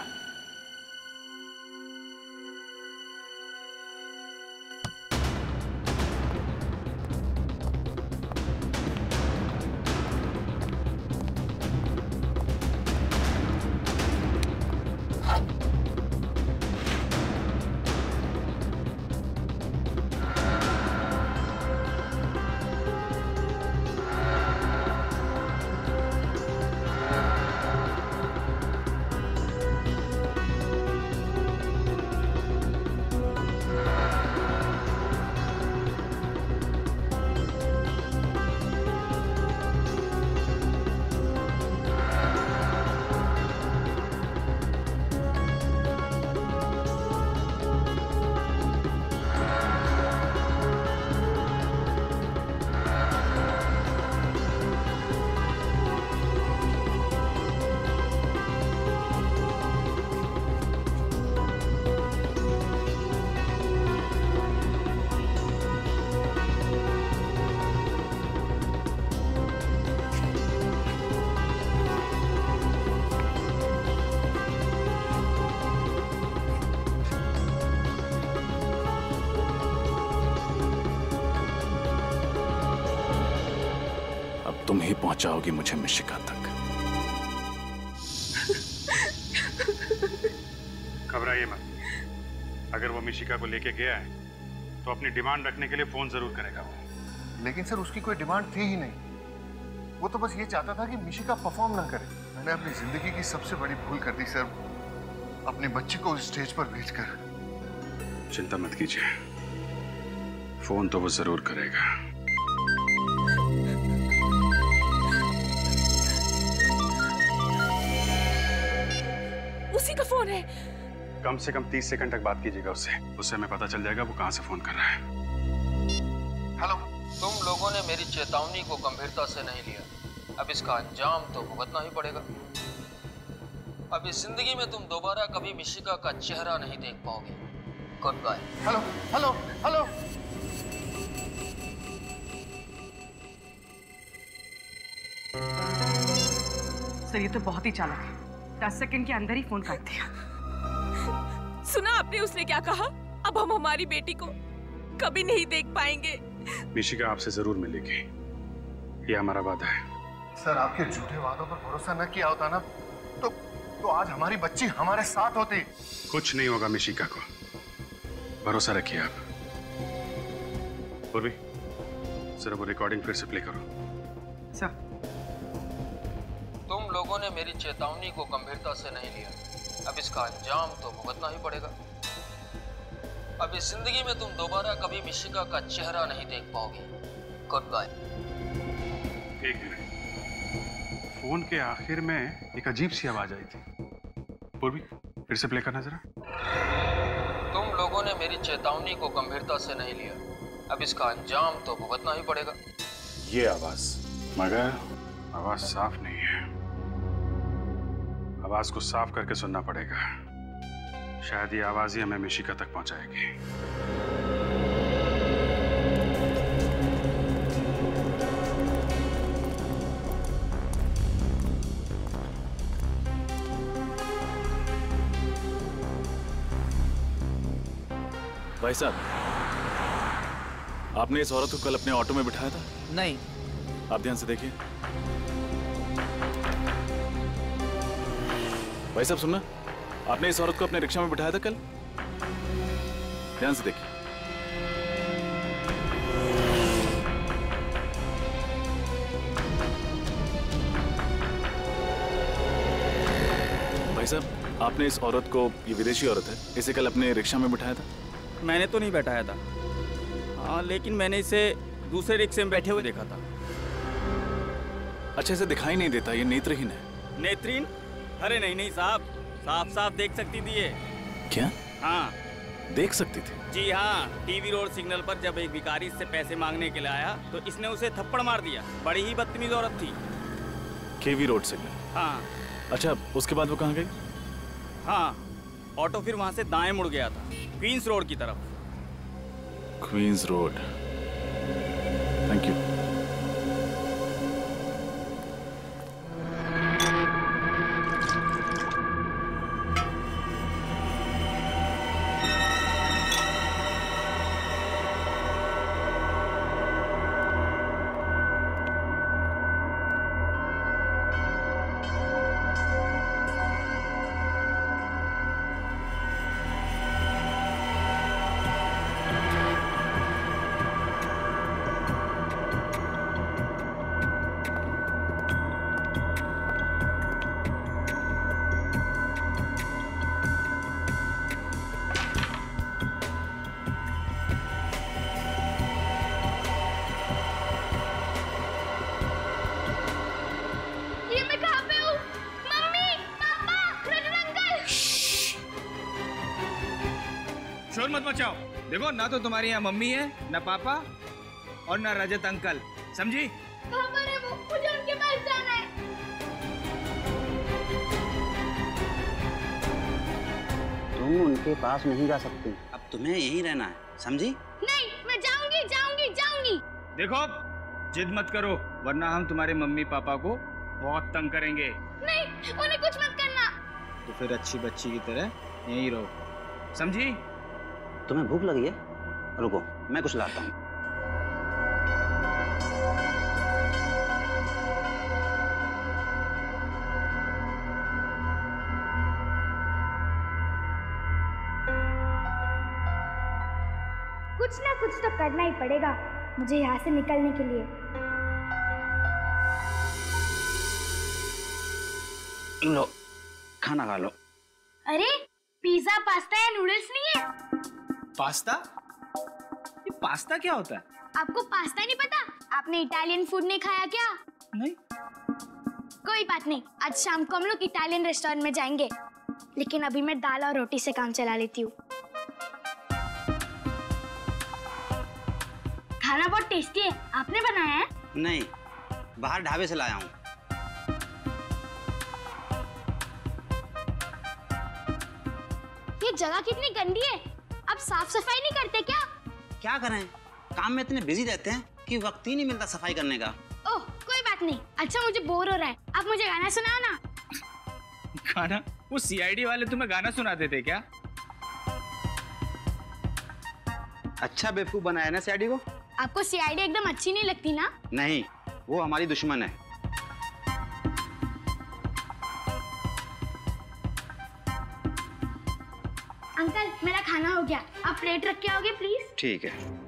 तुम ही पहुंचाओगी मुझे मिशिका तक। घबराइए मत। अगर वो मिशिका को लेके गया है तो अपनी डिमांड रखने के लिए फोन जरूर करेगा वो। लेकिन सर उसकी कोई डिमांड थी ही नहीं। वो तो बस ये चाहता था कि मिशिका परफॉर्म ना करे। मैंने अपनी जिंदगी की सबसे बड़ी भूल कर दी सर, अपने बच्चे को स्टेज पर भेजकर। चिंता मत कीजिए, फोन तो वो जरूर करेगा। उसी का फोन है। कम से कम 30 सेकंड तक बात कीजिएगा उससे हमें पता चल जाएगा वो कहां से फोन कर रहा है। हेलो, तुम लोगों ने मेरी चेतावनी को गंभीरता से नहीं लिया, अब इसका अंजाम तो भुगतना ही पड़ेगा। अब इस जिंदगी में तुम दोबारा कभी मिशिका का चेहरा नहीं देख पाओगे। Goodbye. Hello hello hello. Sir ये तो बहुत ही चालाक है, 10 सेकंड के अंदर ही फोन काट दिया। सुना आपने उसने क्या कहा? अब हम हमारी बेटी को कभी नहीं देख पाएंगे। मिशिका आपसे जरूर मिलेगी, ये हमारा वादा है। सर, आपके झूठे वादों पर भरोसा न किया होता ना तो आज हमारी बच्ची हमारे साथ होती। कुछ नहीं होगा मिशिका को, भरोसा रखिए आप। पूर्वी, सिर्फ वो रिकॉर्डिंग फिर से प्ले करो। सर, तुम लोगों ने मेरी चेतावनी को गंभीरता से नहीं लिया, अब इसका अंजाम तो भुगतना ही पड़ेगा। अब इस जिंदगी में तुम दोबारा कभी मिशिका का चेहरा नहीं देख पाओगे। Goodbye. एक मिनट, फोन के आखिर में एक अजीब सी आवाज आई थी। पूर्वी, फिर से प्ले करना जरा। तुम लोगों ने मेरी चेतावनी को गंभीरता से नहीं लिया, अब इसका अंजाम तो भुगतना ही पड़ेगा। ये आवाज, मगर आवाज साफ नहीं है। आवाज को साफ करके सुनना पड़ेगा, शायद ये आवाज ही हमें मिशिका तक पहुंचाएगी। भाई साहब, आपने इस औरत को कल अपने ऑटो में बिठाया था? नहीं। आप ध्यान से देखिए। भाई साहब सुनना, आपने इस औरत को अपने रिक्शा में बिठाया था कल? ध्यान से देखिए। भाई साहब, आपने इस औरत को, ये विदेशी औरत है, इसे कल अपने रिक्शा में बिठाया था? मैंने तो नहीं बैठाया था। हाँ, लेकिन मैंने इसे दूसरे रिक्शे में बैठे हुए देखा था। अच्छा, इसे दिखाई नहीं देता, ये नेत्रहीन है। नेत्रहीन? अरे नहीं नहीं साहब, साफ साफ देख सकती थी ये। क्या? हाँ, देख सकती थी? जी हाँ। टीवी रोड सिग्नल पर जब एक भिखारी इससे पैसे मांगने के लिए आया तो इसने उसे थप्पड़ मार दिया। बड़ी ही बदतमीज औरत थी। केवी रोड सिग्नल? हाँ। अच्छा, उसके बाद वो कहाँ गई? हाँ, ऑटो फिर वहां से दाएं मुड़ गया था, क्वींस रोड की तरफ। Queens Road, thank you. शोर मत मचाओ। देखो, ना तो तुम्हारी यहाँ मम्मी है, ना पापा और ना रजत अंकल, समझी? कहाँ पर है वो? मुझे उनके पास जाना है। तुम उनके पास नहीं जा सकती, अब तुम्हें यहीं रहना है, समझी? नहीं, मैं जाऊंगी जाऊंगी जाऊंगी। देखो, जिद मत करो, वरना हम तुम्हारे मम्मी पापा को बहुत तंग करेंगे। नहीं, उन्हें कुछ मत करना। तो फिर अच्छी बच्ची की तरह यहीं रहो, समझी? तुम्हें भूख लगी है? रुको, मैं कुछ लाता हूँ। कुछ ना कुछ तो करना ही पड़ेगा मुझे यहाँ से निकलने के लिए। लो, खाना खा लो। अरे, पिज्जा, पास्ता या नूडल्स नहीं है? पास्ता? ये पास्ता क्या होता है? आपको पास्ता नहीं पता? आपने इटालियन फूड नहीं खाया क्या? नहीं। कोई बात नहीं, आज शाम को हम लोग इटालियन रेस्टोरेंट में जाएंगे। लेकिन अभी मैं दाल और रोटी से काम चला लेती हूँ। खाना बहुत टेस्टी है। आपने बनाया है? नहीं, बाहर ढाबे से लाया हूँ। ये जगह कितनी गंदी है। आप साफ सफाई नहीं करते क्या? क्या करें, काम में इतने बिजी रहते हैं कि वक्त ही नहीं मिलता सफाई करने का। ओह, कोई बात नहीं। अच्छा, मुझे बोर हो रहा है, आप मुझे गाना सुनाओ ना। गाना? वो सीआईडी वाले तुम्हें गाना सुनाते थे क्या? अच्छा बेवकूफ बनाया ना सीआईडी को। आपको सीआईडी एकदम अच्छी नहीं लगती ना? नहीं, वो हमारी दुश्मन है। अंकल मेरा खाना हो गया, आप प्लेट रख के आओगे प्लीज? ठीक है।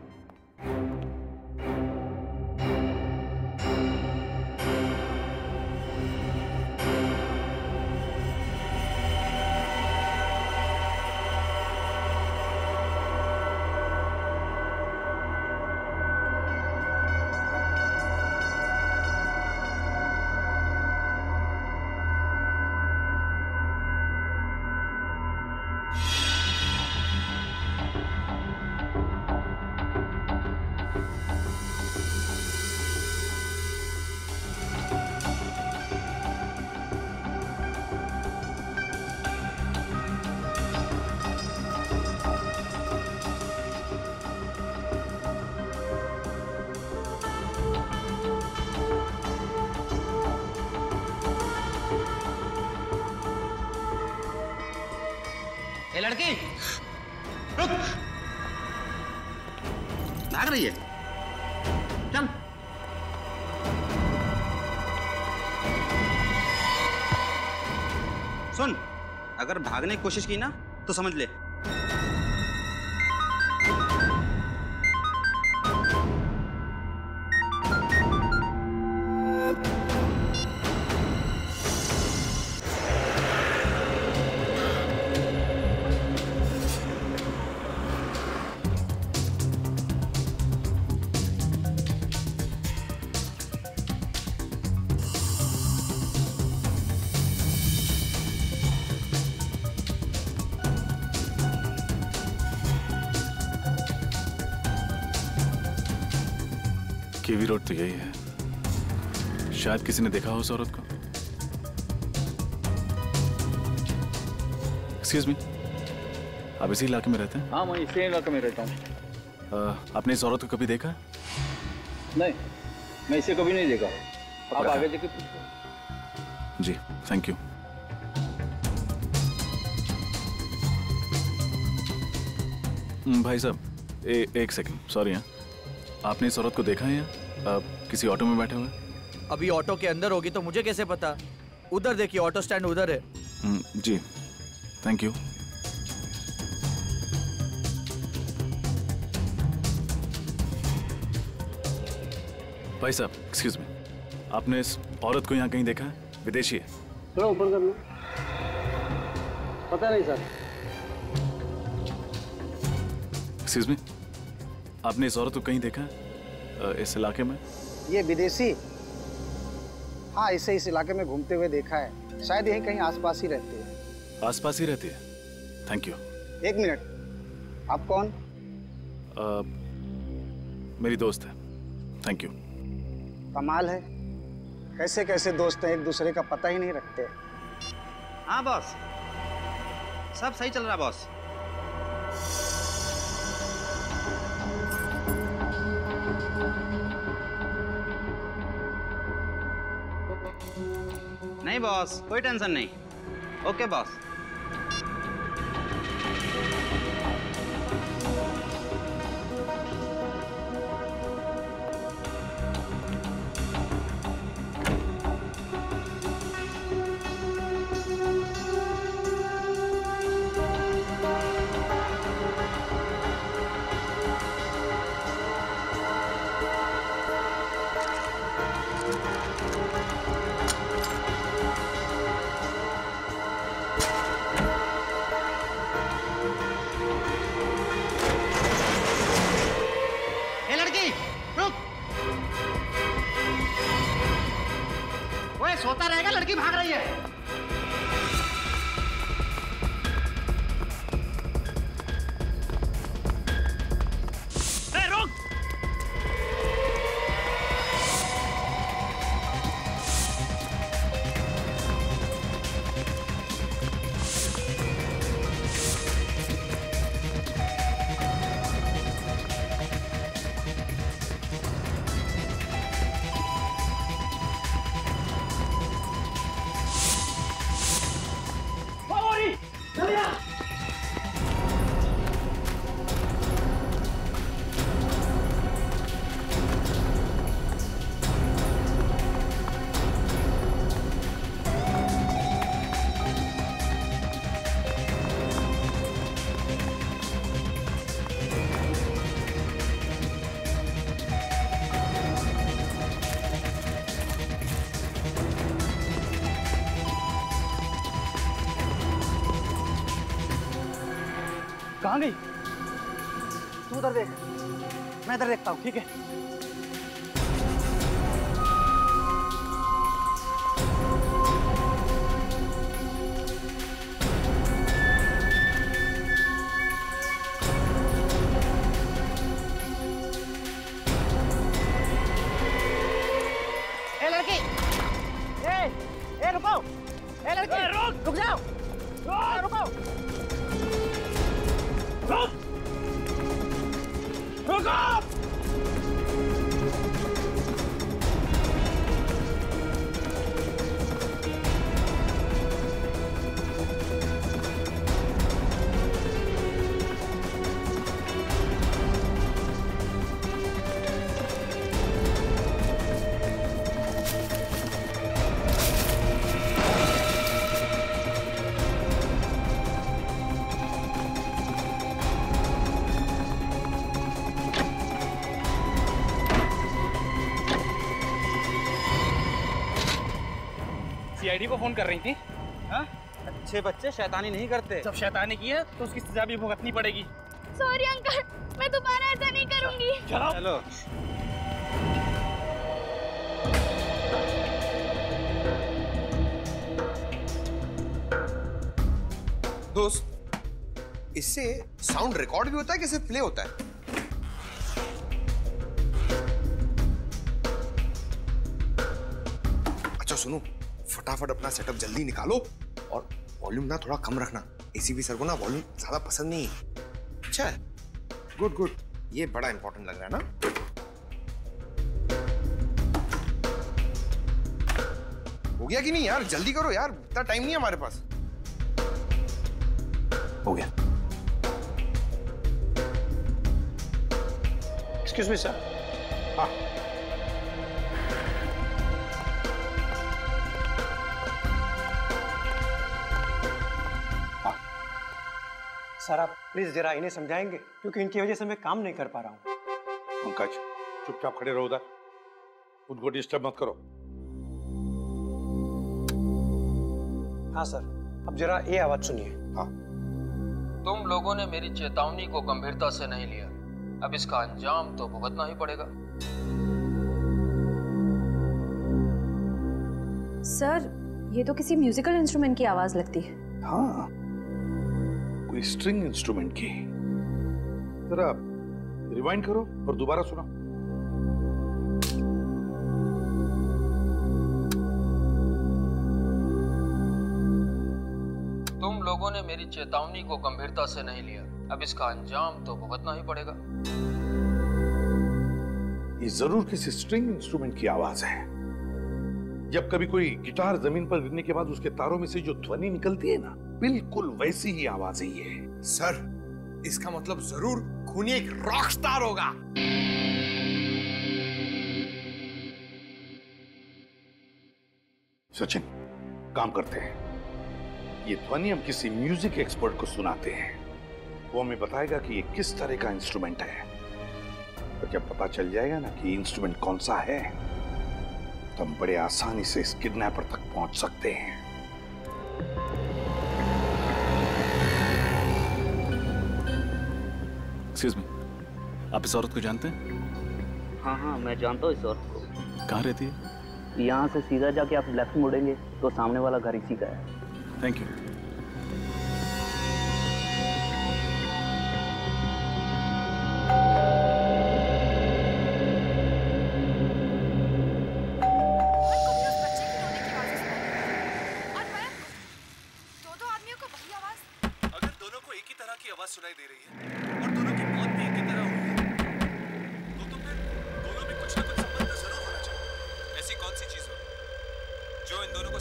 ए लड़की, रुक! भाग रही है? चल। सुन, अगर भागने की कोशिश की ना तो समझ ले। केवी रोड तो यही है। शायद किसी ने देखा हो उस औरत को। एक्सक्यूज मी, आप इसी इलाके में रहते हैं? हाँ, मैं इसी इलाके में रहता हूँ। आपने इस औरत को कभी देखा? नहीं, मैं इसे कभी नहीं देखा। आप आगे जाके पूछो। जी, थैंक यू। भाई साहब, एक सेकंड, सॉरी। हाँ, आपने इस औरत को देखा है यहाँ? आप किसी ऑटो में बैठे हुए? अभी ऑटो के अंदर होगी तो मुझे कैसे पता? उधर देखिए, ऑटो स्टैंड उधर है। जी, थैंक यू। भाई साहब, एक्सक्यूज मी, आपने इस औरत को यहाँ कहीं देखा है? विदेशी है? थोड़ा ऊपर कर लो। पता नहीं सर। एक्सक्यूज मी, आपने इस औरत को कहीं देखा है इस इलाके में? ये विदेशी? हाँ, इसे इस इलाके में घूमते हुए देखा है। शायद यहीं कहीं आसपास ही रहती है। आसपास ही रहती है? Thank you. एक मिनट, आप कौन? मेरी दोस्त है। Thank you. कमाल है, कैसे कैसे दोस्त हैं, एक दूसरे का पता ही नहीं रखते। हाँ बॉस, सब सही चल रहा बॉस। नहीं बॉस, कोई टेंशन नहीं। Okay boss. सोता रहेगा, लड़की भाग रही है। रुक! कहाँ गई? तू उधर देख, मैं इधर देखता हूँ, ठीक है? ए लड़की, ए रुको, ए लड़की, रुक जाओ, रुको, रुको। सीआईडी को फोन कर रही थी। हाँ? अच्छे बच्चे शैतानी नहीं करते। जब शैतानी की है तो उसकी सजा भी भुगतनी पड़ेगी। सॉरी अंकल, मैं दोबारा ऐसा नहीं करूंगी। चलो। दोस्त, इससे साउंड रिकॉर्ड भी होता है कि सिर्फ प्ले होता है? अच्छा सुनो, फटाफट अपना सेटअप जल्दी निकालो और वॉल्यूम ना थोड़ा कम रखना। एसीपी सर को ना वॉल्यूम ज्यादा पसंद नहीं है। अच्छा है, गुड गुड, ये बड़ा इंपॉर्टेंट लग रहा है ना। हो गया कि नहीं यार? जल्दी करो यार, इतना टाइम नहीं है हमारे पास। हो गया। Excuse me sir. हाँ, सर आप प्लीज जरा इन्हें समझाएंगे, क्योंकि इनकी वजह से मैं काम नहीं कर पा रहा हूँ। पंकज, चुपचाप खड़े रहो उधर, उनको डिस्टर्ब मत करो। हाँ सर, अब जरा ये आवाज सुनिए। हाँ। तुम लोगों ने मेरी चेतावनी को गंभीरता से नहीं लिया, अब इसका अंजाम तो भुगतना ही पड़ेगा। सर, ये तो किसी म्यूजिकल इंस्ट्रूमेंट की आवाज लगती है। हाँ, कोई स्ट्रिंग इंस्ट्रूमेंट की। जरा रिवाइंड करो और दोबारा सुनो। तुम लोगों ने मेरी चेतावनी को गंभीरता से नहीं लिया, अब इसका अंजाम तो भुगतना ही पड़ेगा। ये जरूर किसी स्ट्रिंग इंस्ट्रूमेंट की आवाज है। जब कभी कोई गिटार जमीन पर गिरने के बाद उसके तारों में से जो ध्वनि निकलती है ना, बिल्कुल वैसी ही आवाज है ये। सर, इसका मतलब जरूर खूनी एक रॉक स्टार होगा। सचिन, काम करते हैं, ये ध्वनि हम किसी म्यूजिक एक्सपर्ट को सुनाते हैं। वो हमें बताएगा कि ये किस तरह का इंस्ट्रूमेंट है। तो जब पता चल जाएगा ना कि इंस्ट्रूमेंट कौन सा है, तो हम बड़े आसानी से इस किडनैपर तक पहुंच सकते हैं। एक्सक्यूज मी, आप इस औरत को जानते हैं? हाँ, मैं जानता हूँ इस औरत को। कहाँ रहती है? यहाँ से सीधा जाके आप लेफ्ट मुड़ेंगे तो सामने वाला घर इसी का है। Thank you. सुनाई दे रही है और दोनों की मौत भी एक ही तरह हुई है, तो फिर दोनों में कुछ ना कुछ संबंध जरूर होना चाहिए। ऐसी कौन सी चीज हो जो इन दोनों को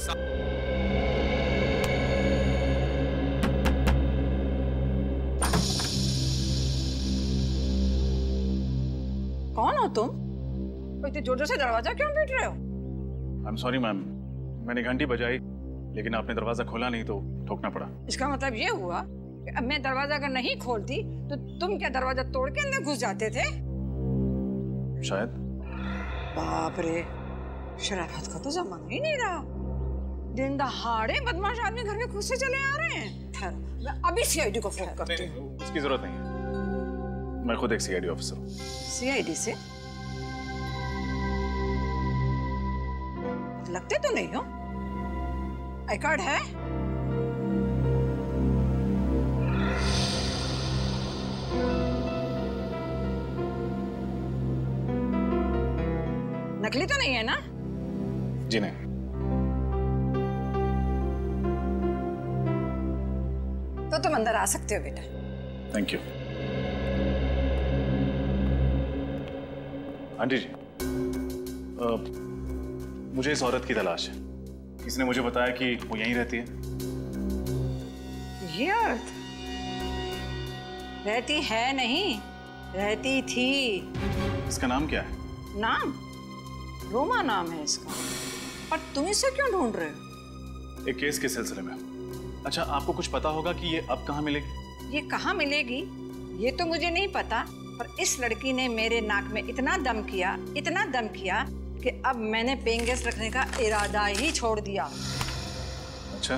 कौन हो तुम? इतने जोर जोर से दरवाजा क्यों पीट रहे हो? आई एम सॉरी मैम, मैंने घंटी बजाई लेकिन आपने दरवाजा खोला नहीं तो ठोकना पड़ा। इसका मतलब ये हुआ कि अब मैं दरवाजा अगर नहीं खोलती तो तुम क्या दरवाजा तोड़ के अंदर घुस जाते थे? शायद। बाप रे, शराफत का तो जमाना ही नहीं रहा। दिन दहाड़े बदमाश आदमी घर में खुद से चले आ रहे हैं। ठहरो, मैं अभी सीआईडी को फोन करती हूँ। उसकी जरूरत नहीं है, मैं खुद एक सीआईडी ऑफिसर हूँ। सीआईडी से? लगते तो नहीं हो। आई कार्ड है? नकली तो नहीं है ना? जी नहीं। तो तुम अंदर आ सकते हो बेटा। Thank you. आंटी जी, मुझे इस औरत की तलाश है। किसी ने मुझे बताया कि वो यहीं रहती है। ये औरत रहती है नहीं, रहती थी। इसका नाम क्या है? नाम? रोमा नाम है इसका। पर तुम इसे क्यों ढूंढ रहे हो? एक केस के सिलसिले में। अच्छा, आपको कुछ पता होगा कि ये अब कहाँ मिलेगी? ये कहाँ मिलेगी ये तो मुझे नहीं पता, पर इस लड़की ने मेरे नाक में इतना दम किया कि अब मैंने पेइंग गेस्ट रखने का इरादा ही छोड़ दिया। अच्छा।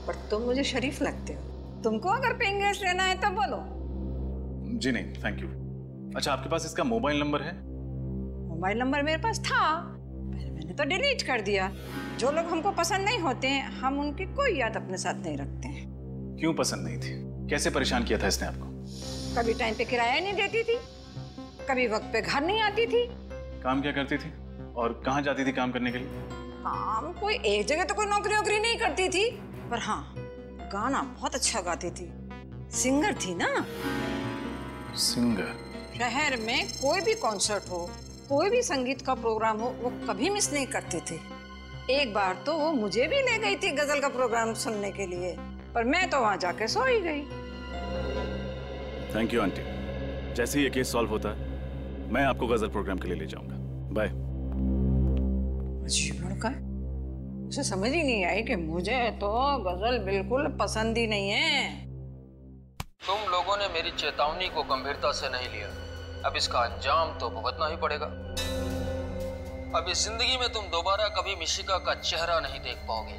पर तुम मुझे शरीफ लगते हो। तुमको अगर पेइंग गेस्ट लेना है तो बोलो। जी नहीं, थैंक यू। अच्छा, आपके पास इसका मोबाइल नंबर है? मोबाइल नंबर मेरे पास था, मैंने तो डिलीट कर दिया। जो लोग हमको पसंद नहीं होते हैं, हम उनकी कोई याद अपने साथ नहीं रखते हैं। क्यों पसंद नहीं थी? कैसे परेशान किया था इसने आपको? कभी टाइम पे किराया नहीं देती थी, कभी वक्त पे घर नहीं आती थी। काम क्या करती थी और कहाँ जाती थी काम करने के लिए? काम कोई एक जगह तो कोई नौकरी नहीं करती थी, पर हाँ गाना बहुत अच्छा गाती थी। सिंगर थी ना। सिंगर? शहर में कोई भी कॉन्सर्ट हो, कोई भी संगीत का प्रोग्राम हो, वो कभी मिस नहीं करते थे। एक बार तो वो मुझे भी ले गई थी गजल का प्रोग्राम सुनने के लिए, पर मैं तो वहां जाके सो ही गई। Thank you aunty. जैसे ही ये केस सॉल्व होता है मैं आपको गजल प्रोग्राम के लिए ले जाऊंगा। बाय। अजीब लड़का है, उसे समझ ही नहीं आई कि मुझे तो गजल बिल्कुल पसंद ही नहीं है। तुम लोगों ने मेरी चेतावनी को गंभीरता से नहीं लिया, अब इसका अंजाम तो भुगतना ही पड़ेगा। अब इस जिंदगी में तुम दोबारा कभी मिशिका का चेहरा नहीं देख पाओगे।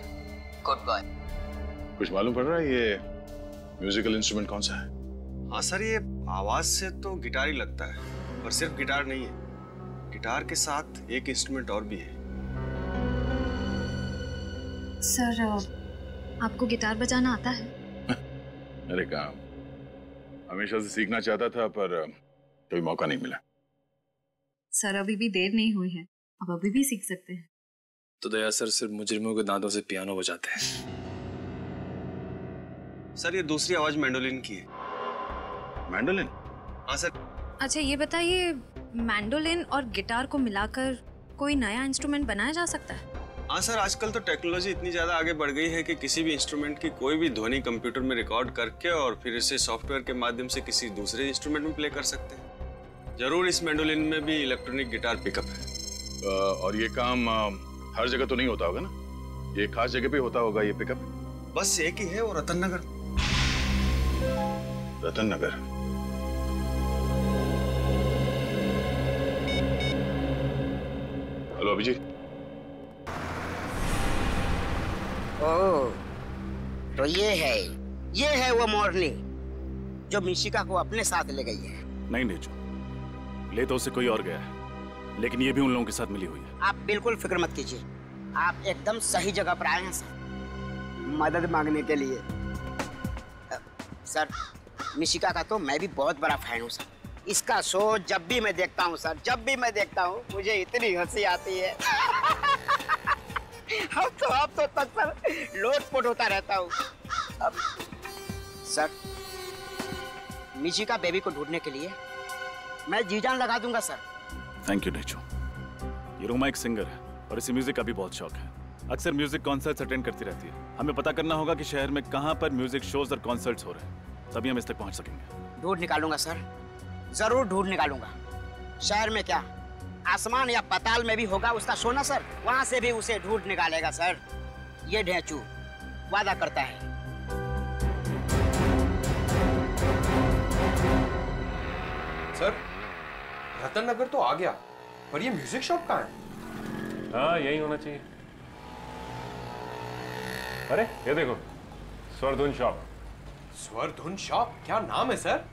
Goodbye. कुछ मालूम पड़ रहा है ये म्यूजिकल इंस्ट्रूमेंट कौन सा है? हाँ सर, ये आवाज से तो गिटार ही लगता है, पर सिर्फ गिटार नहीं है, गिटार के साथ एक इंस्ट्रूमेंट और भी है। सर, आपको गिटार बजाना आता है? अरे काम हमेशा से सीखना चाहता था, पर कोई मौका नहीं मिला। सर, अभी भी देर नहीं हुई है, अब अभी भी सीख सकते हैं। तो दया सर सिर्फ मुजरिमों के दांतों से पियानो बजाते हैं। सर, ये दूसरी आवाज मैंडोलिन की है। मैंडोलिन? हाँ सर। अच्छा, ये बताइए, मैंडोलिन और गिटार को मिलाकर कोई नया इंस्ट्रूमेंट बनाया जा सकता है? हाँ सर, आजकल तो टेक्नोलॉजी इतनी ज्यादा आगे बढ़ गई है कि किसी भी इंस्ट्रूमेंट की कोई भी ध्वनि कंप्यूटर में रिकॉर्ड करके और फिर इसे सॉफ्टवेयर के माध्यम से किसी दूसरे इंस्ट्रूमेंट में प्ले कर सकते हैं। जरूर इस मैंडोलिन में भी इलेक्ट्रॉनिक गिटार पिकअप है। और ये काम हर जगह तो नहीं होता होगा ना? ये खास जगह पे होता होगा ये पिकअप? बस एक ही है, वो रतन नगर। रतन नगर? हेलो अभिजीत। ओह, तो ये है वो मोरनी जो मिशिका को अपने साथ ले गई है। नहीं नेचू, ले तो उससे कोई और गया है, लेकिन ये भी उन लोगों के साथ मिली हुई है। आप बिल्कुल फिक्र मत कीजिए, आप एकदम सही जगह पर आए हैं सर, मदद मांगने के लिए। सर, मिशिका का तो मैं भी बहुत बड़ा फैन हूँ सर। इसका शो जब भी मैं देखता हूँ सर, जब भी मैं देखता हूँ मुझे इतनी हंसी आती है। अब तो तक सर लोटपोट होता रहता हूँ। अब सर, मिशिका बेबी को ढूंढने के लिए मैं जी जान लगा दूंगा सर। Thank you Nechu. ये रोमा एक सिंगर है और इसे म्यूजिक का भी बहुत शौक है। अक्सर म्यूजिक कॉन्सर्ट्स अटेंड करती रहती है। हमें पता करना होगा कि शहर में कहाँ पर म्यूजिक शोज और कॉन्सर्ट्स हो रहे हैं, तभी हम इस तक पहुँच सकेंगे। ढूंढ निकालूंगा सर, जरूर ढूंढ निकालूंगा। शहर में क्या, आसमान या पाताल में भी होगा उसका शो ना सर, वहां से भी उसे ढूंढ निकालेगा सर। ये ढेंचू वादा करता है। सर, रतन नगर तो आ गया, पर ये म्यूजिक शॉप कहाँ है? हाँ, यही होना चाहिए। अरे ये देखो, स्वरधुन शॉप। स्वरधुन शॉप, क्या नाम है सर?